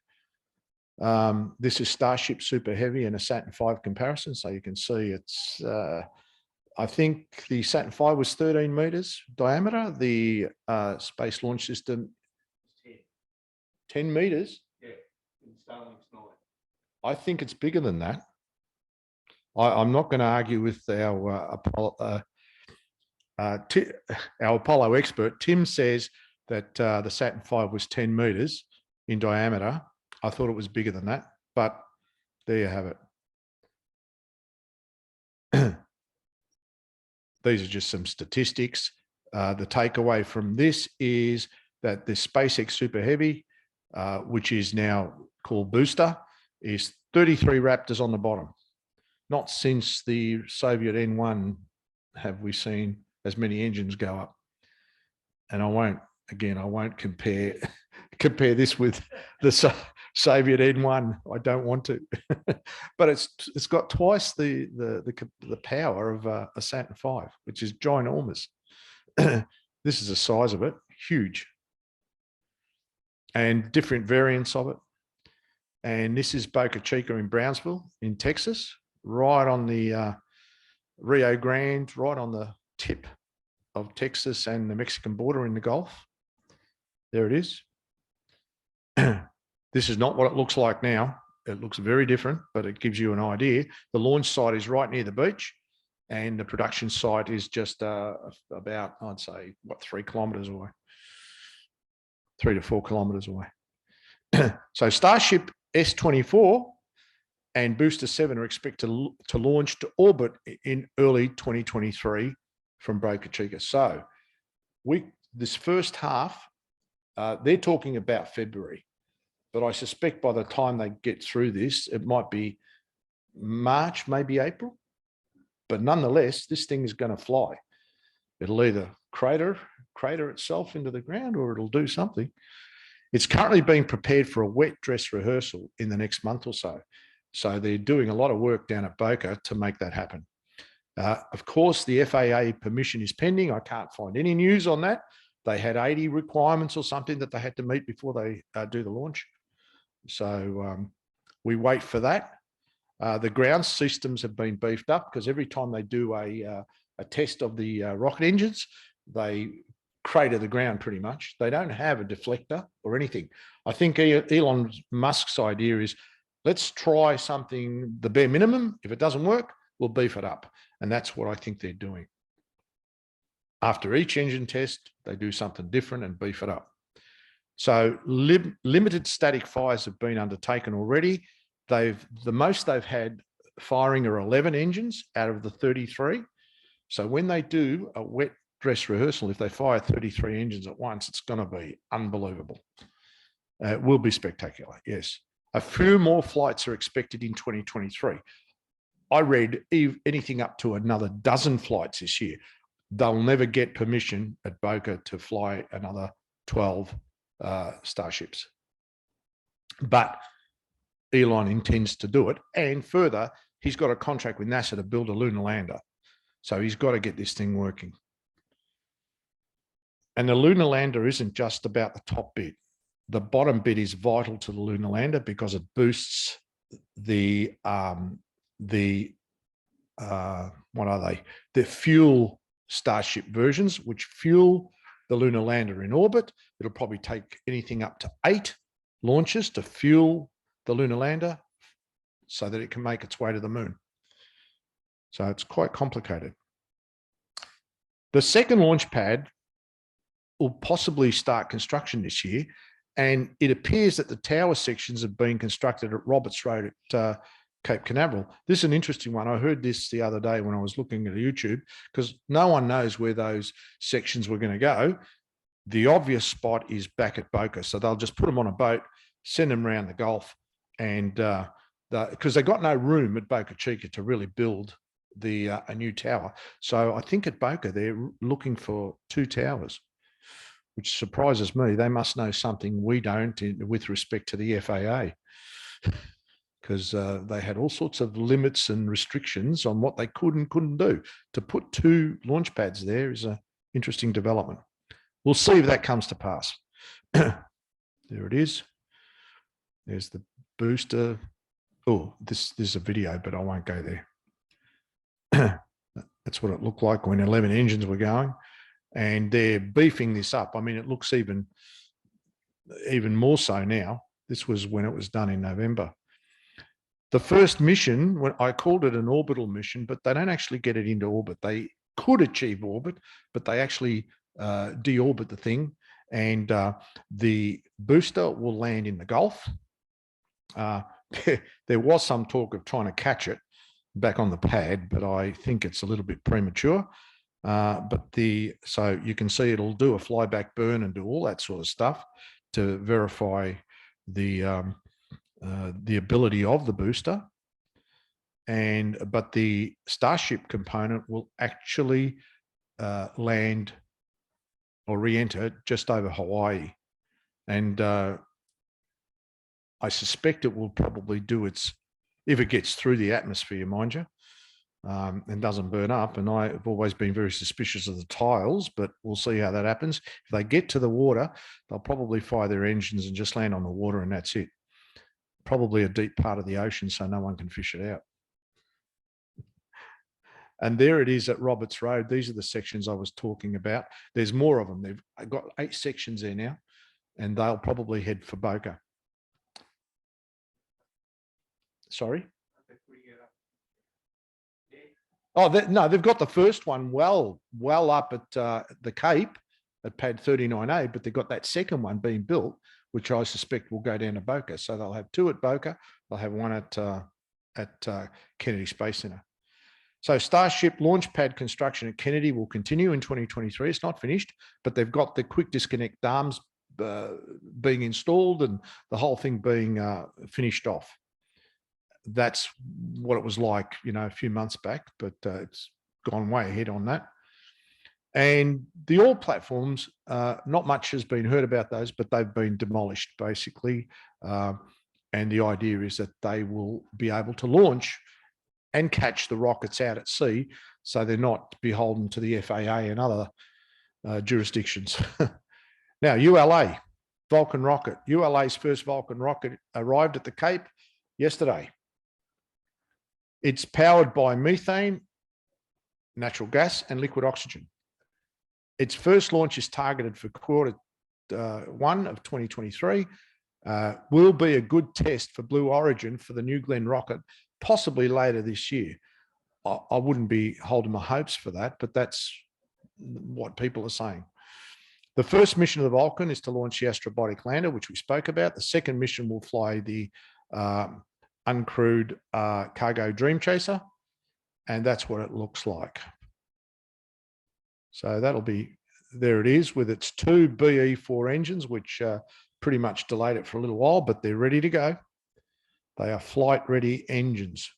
This is Starship Super Heavy and a Saturn V comparison. So you can see it's, I think the Saturn V was 13 meters diameter. The Space Launch System, 10 meters. Yeah, Starlink's 9. I think it's bigger than that. I'm not going to argue with our Apollo expert. Tim says that the Saturn V was 10 meters in diameter. I thought it was bigger than that, but there you have it. These are just some statistics. The takeaway from this is that the SpaceX Super Heavy, which is now called Booster, is 33 Raptors on the bottom. Not since the Soviet N1 have we seen as many engines go up. And I won't compare this with the Soviet N1. I don't want to, but it's got twice the power of a Saturn V, which is ginormous. This is the size of it, huge, and different variants of it. And this is Boca Chica in Brownsville in Texas, right on the Rio Grande, right on the tip of Texas and the Mexican border in the Gulf. There it is. This is not what it looks like now. It looks very different, but it gives you an idea. The launch site is right near the beach, and the production site is just about, I'd say, 3 kilometers away, 3 to 4 kilometers away. So Starship S-24 and Booster 7 are expected to launch to orbit in early 2023 from Boca Chica. So this first half, they're talking about February, but I suspect by the time they get through this, it might be March, maybe April. But nonetheless, this thing is going to fly. It'll either crater itself into the ground, or it'll do something. It's currently being prepared for a wet dress rehearsal in the next month or so. So they're doing a lot of work down at Boca to make that happen. Of course, the FAA permission is pending. I can't find any news on that. They had 80 requirements or something that they had to meet before they do the launch. So we wait for that. The ground systems have been beefed up because every time they do a test of the rocket engines, they crater the ground pretty much. They don't have a deflector or anything. I think Elon Musk's idea is, let's try something, the bare minimum. If it doesn't work, we'll beef it up. And that's what I think they're doing. After each engine test, they do something different and beef it up. So limited static fires have been undertaken already. The most they've had firing are 11 engines out of the 33. So when they do a wet dress rehearsal, if they fire 33 engines at once, it's going to be unbelievable. It will be spectacular, yes. A few more flights are expected in 2023. I read anything up to another 12 flights this year. They'll never get permission at Boca to fly another 12 Starships. But Elon intends to do it. And further, he's got a contract with NASA to build a lunar lander. So he's got to get this thing working. And the lunar lander isn't just about the top bit. The bottom bit is vital to the lunar lander because it boosts the what are they? The fuel Starship versions, which fuel the lunar lander in orbit. It'll probably take anything up to 8 launches to fuel the lunar lander so that it can make its way to the moon. So it's quite complicated. The second launch pad will possibly start construction this year, and it appears that the tower sections have been constructed at Roberts Road at Cape Canaveral. This is an interesting one. I heard this the other day when I was looking at YouTube, because no one knows where those sections were going to go. The obvious spot is back at Boca, so they'll just put them on a boat, send them around the Gulf, and because they got no room at Boca Chica to really build a new tower. So I think at Boca they're looking for 2 towers, which surprises me. They must know something we don't with respect to the FAA, because they had all sorts of limits and restrictions on what they could and couldn't do. To put 2 launch pads there is an interesting development. We'll see if that comes to pass. There it is. There's the booster. Oh, this is a video, but I won't go there. That's what it looked like when 11 engines were going. And they're beefing this up. I mean, it looks even more so now. This was when it was done in November. The first mission, when I called it an orbital mission, but they don't actually get it into orbit. They could achieve orbit, but they actually deorbit the thing, and the booster will land in the Gulf. There was some talk of trying to catch it back on the pad, but I think it's a little bit premature. So you can see it'll do a flyback burn and do all that sort of stuff to verify the ability of the booster. But the Starship component will actually land or re-enter just over Hawaii. And I suspect it will probably do if it gets through the atmosphere, mind you, and doesn't burn up. And I've always been very suspicious of the tiles, but we'll see how that happens. If they get to the water, they'll probably fire their engines and just land on the water, and that's it. Probably a deep part of the ocean, so no one can fish it out. And there it is at Roberts Road. These are the sections I was talking about. There's more of them. They've got 8 sections there now, and they'll probably head for Boca. Sorry? Oh, no, they've got the first one well up at the Cape at pad 39A, but they've got that second one being built, which I suspect will go down to Boca. So they'll have 2 at Boca. They'll have 1 at Kennedy Space Center. So Starship launch pad construction at Kennedy will continue in 2023. It's not finished, but they've got the quick disconnect arms being installed and the whole thing being finished off. That's what it was like, a few months back, but it's gone way ahead on that. And the all platforms, not much has been heard about those, but they've been demolished basically. And the idea is that they will be able to launch and catch the rockets out at sea, so they're not beholden to the FAA and other jurisdictions. Now, ULA, Vulcan rocket. ULA's first Vulcan rocket arrived at the Cape yesterday. It's powered by methane, natural gas, and liquid oxygen. Its first launch is targeted for quarter 1 of 2023. Will be a good test for Blue Origin for the New Glenn rocket, possibly later this year. I wouldn't be holding my hopes for that, but that's what people are saying. The first mission of the Vulcan is to launch the astrobotic lander, which we spoke about. The second mission will fly the uncrewed cargo Dream Chaser, and that's what it looks like. So that'll be, there it is with its 2 BE4 engines, which pretty much delayed it for a little while, but they're ready to go. They are flight ready engines.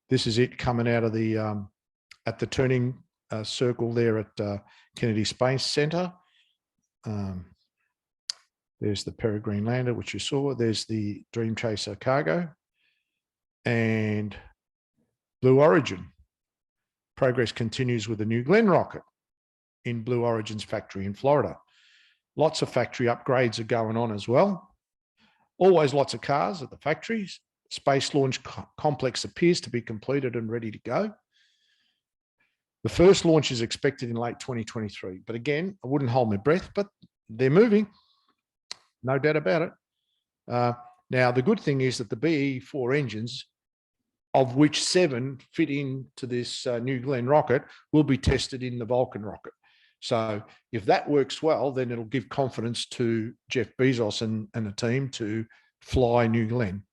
This is it coming out of the at the turning circle there at Kennedy Space Center. There's the Peregrine lander, which you saw. There's the Dream Chaser cargo and Blue Origin. Progress continues with the New Glenn rocket. in Blue Origin's factory in Florida. Lots of factory upgrades are going on as well. Always lots of cars at the factories. Space launch complex appears to be completed and ready to go. The first launch is expected in late 2023. But again, I wouldn't hold my breath, but they're moving. No doubt about it. Now, the good thing is that the BE-4 engines, of which 7 fit into this New Glenn rocket, will be tested in the Vulcan rocket. So if that works well, then it'll give confidence to Jeff Bezos and the team to fly New Glenn.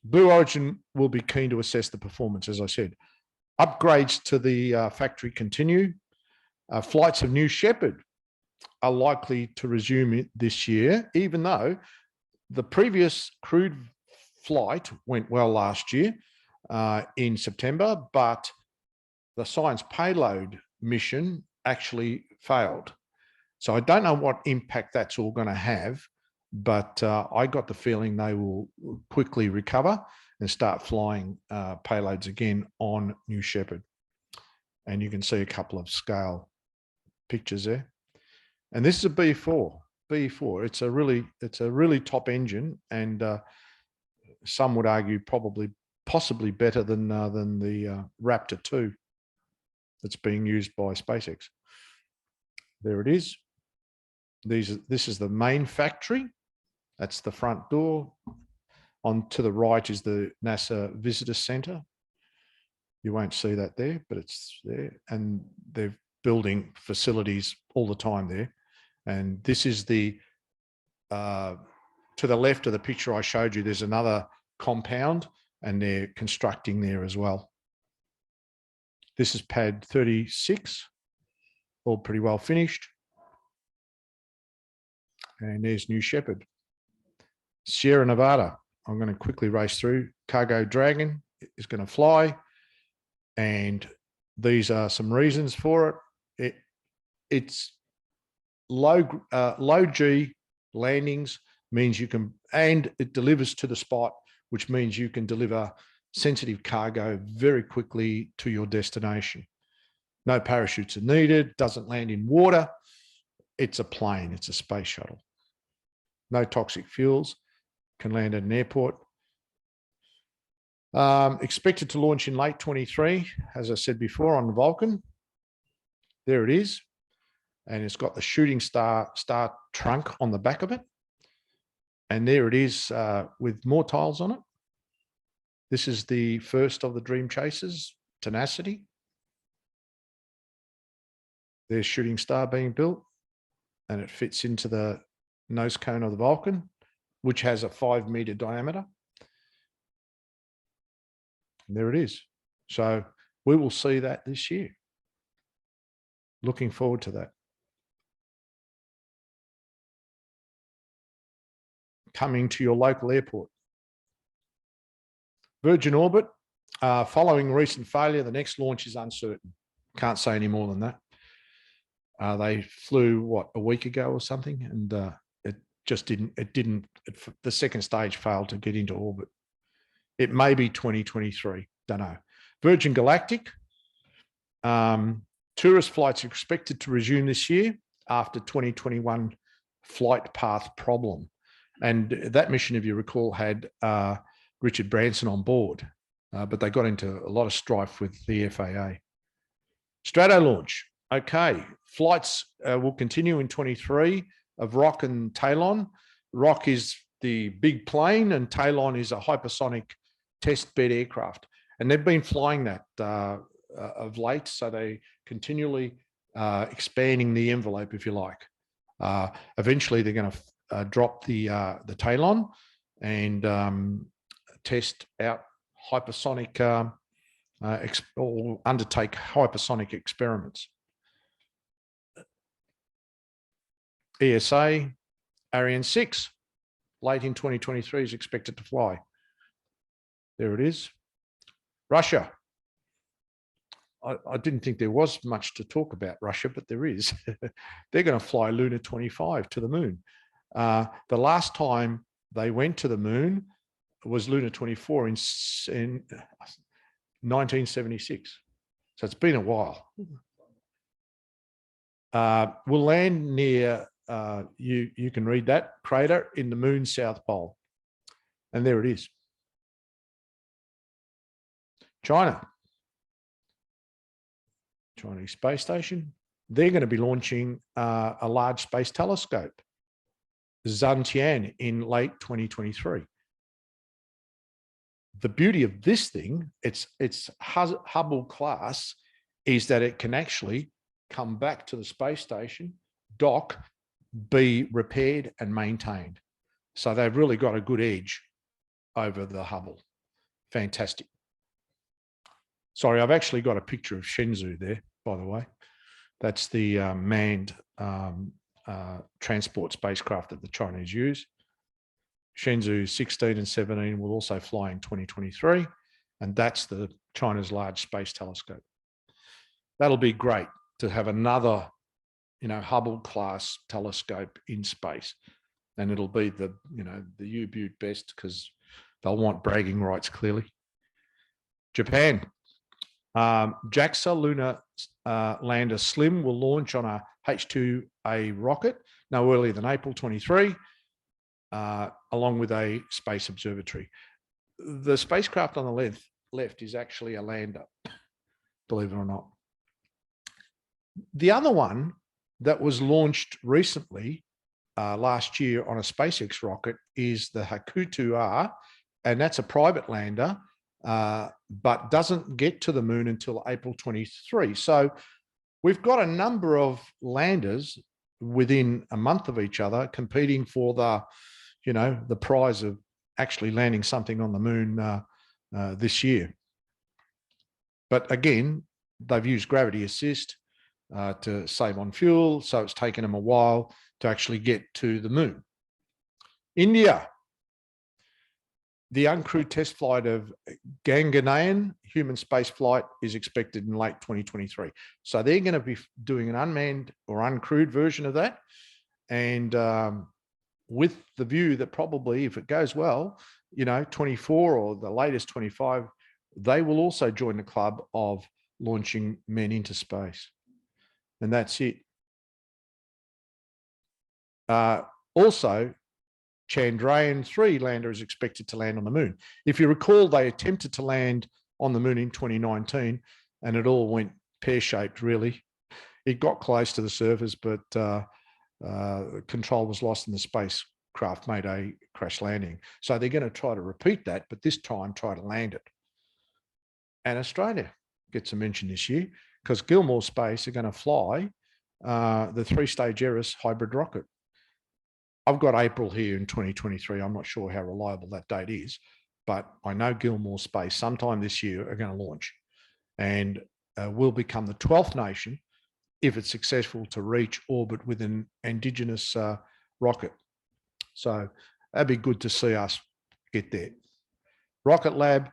Blue Origin will be keen to assess the performance, as I said. Upgrades to the factory continue. Flights of New Shepard are likely to resume this year, even though the previous crewed flight went well last year in September, but the science payload mission actually failed. So I don't know what impact that's all going to have, but I got the feeling they will quickly recover and start flying payloads again on New Shepard. And you can see a couple of scale pictures there. And this is a B4. B4. It's a really top engine, and some would argue possibly better than the Raptor 2 that's being used by SpaceX. There it is. This is the main factory. That's the front door. On to the right is the NASA Visitor Center. You won't see that there, but it's there. And they're building facilities all the time there. And this is the, to the left of the picture I showed you, there's another compound, and they're constructing there as well. This is pad 36, all pretty well finished. And there's New Shepard. Sierra Nevada, I'm going to quickly race through. Cargo Dragon is going to fly. And these are some reasons for it. It's low G landings means you can, and it delivers to the spot, which means you can deliver sensitive cargo very quickly to your destination. No parachutes are needed, doesn't land in water. It's a plane, it's a space shuttle. No toxic fuels, can land at an airport. Expected to launch in late 23, as I said before, on the Vulcan. There it is. And it's got the shooting star trunk on the back of it. And there it is with more tiles on it. This is the first of the Dream Chasers, Tenacity. There's shooting star being built, and it fits into the nose cone of the Vulcan, which has a 5-meter diameter. And there it is. So we will see that this year. Looking forward to that. Coming to your local airport. Virgin Orbit, following recent failure, the next launch is uncertain. Can't say any more than that. They flew, what, a week ago or something, and it just didn't, the second stage failed to get into orbit. It may be 2023, don't know. Virgin Galactic, tourist flights are expected to resume this year after 2021 flight path problem. And that mission, if you recall, had Richard Branson on board, but they got into a lot of strife with the FAA. Strato launch. Okay, flights will continue in 23 of Rock and Talon. Rock is the big plane, and Talon is a hypersonic test bed aircraft. And they've been flying that of late, so they continually expanding the envelope, if you like. Eventually, they're going to drop the Talon and test out hypersonic or undertake hypersonic experiments. ESA, Ariane 6, late in 2023 is expected to fly. There it is. Russia. I didn't think there was much to talk about Russia, but there is. They're going to fly Luna 25 to the moon. The last time they went to the moon was Luna 24 in 1976. So it's been a while. We'll land near, you can read that, crater in the moon's south pole. And there it is. China. Chinese space station. They're going to be launching a large space telescope, Zhangtian, in late 2023. The beauty of this thing, it's Hubble class, is that it can actually come back to the space station, dock, be repaired and maintained. So they've really got a good edge over the Hubble. Fantastic. Sorry, I've actually got a picture of Shenzhou there, by the way. That's the manned transport spacecraft that the Chinese use. Shenzhou 16 and 17 will also fly in 2023, and that's the China's large space telescope. That'll be great to have another, Hubble class telescope in space, and it'll be the, the U-Butte best because they'll want bragging rights clearly. Japan. JAXA Lunar Lander Slim will launch on a H2A rocket no earlier than April 23, along with a space observatory. The spacecraft on the left is actually a lander, believe it or not. The other one that was launched recently last year on a SpaceX rocket is the Hakuto-R, and that's a private lander, but doesn't get to the moon until April 23. So we've got a number of landers within a month of each other competing for the, the prize of actually landing something on the moon this year. But again, they've used gravity assist to save on fuel, so it's taken them a while to actually get to the moon. India. The uncrewed test flight of Gaganyaan human space flight is expected in late 2023. So they're going to be doing an unmanned or uncrewed version of that. And with the view that probably, if it goes well, 24 or the latest 25, they will also join the club of launching men into space. And that's it. Also, Chandrayaan-3 lander is expected to land on the moon. If you recall, they attempted to land on the moon in 2019 and it all went pear-shaped, really. It got close to the surface, but control was lost and the spacecraft made a crash landing. So they're going to try to repeat that, but this time try to land it. And Australia gets a mention this year because Gilmore Space are going to fly the 3-stage Eris hybrid rocket. I've got April here in 2023. I'm not sure how reliable that date is, but I know Gilmore Space sometime this year are going to launch and will become the 12th nation, if it's successful, to reach orbit with an indigenous rocket. So that'd be good to see us get there. Rocket Lab,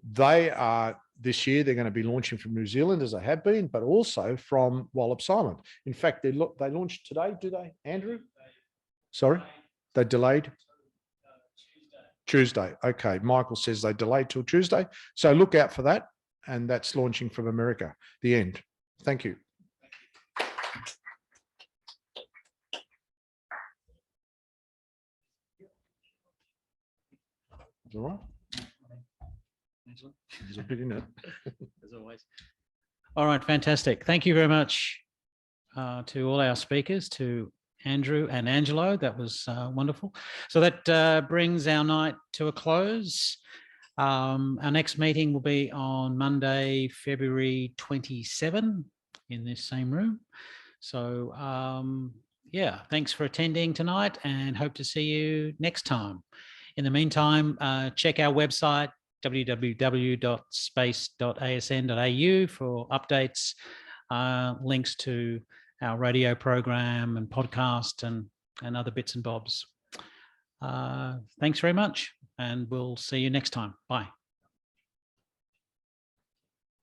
they are this year, they're going to be launching from New Zealand as they have been, but also from Wallops Island. In fact, they launched today, do they, Andrew? Sorry, they delayed? Tuesday. Okay, Michael says they delayed till Tuesday. So look out for that. And that's launching from America. The end. Thank you. Is all right? There's a bit in it. As always. All right, fantastic. Thank you very much to all our speakers, to Andrew and Angelo. That was wonderful. So that brings our night to a close. Our next meeting will be on Monday, February 27 in this same room. So yeah, thanks for attending tonight and hope to see you next time. In the meantime, check our website, www.space.asn.au for updates, links to our radio program and podcast and other bits and bobs. Thanks very much, and we'll see you next time. Bye.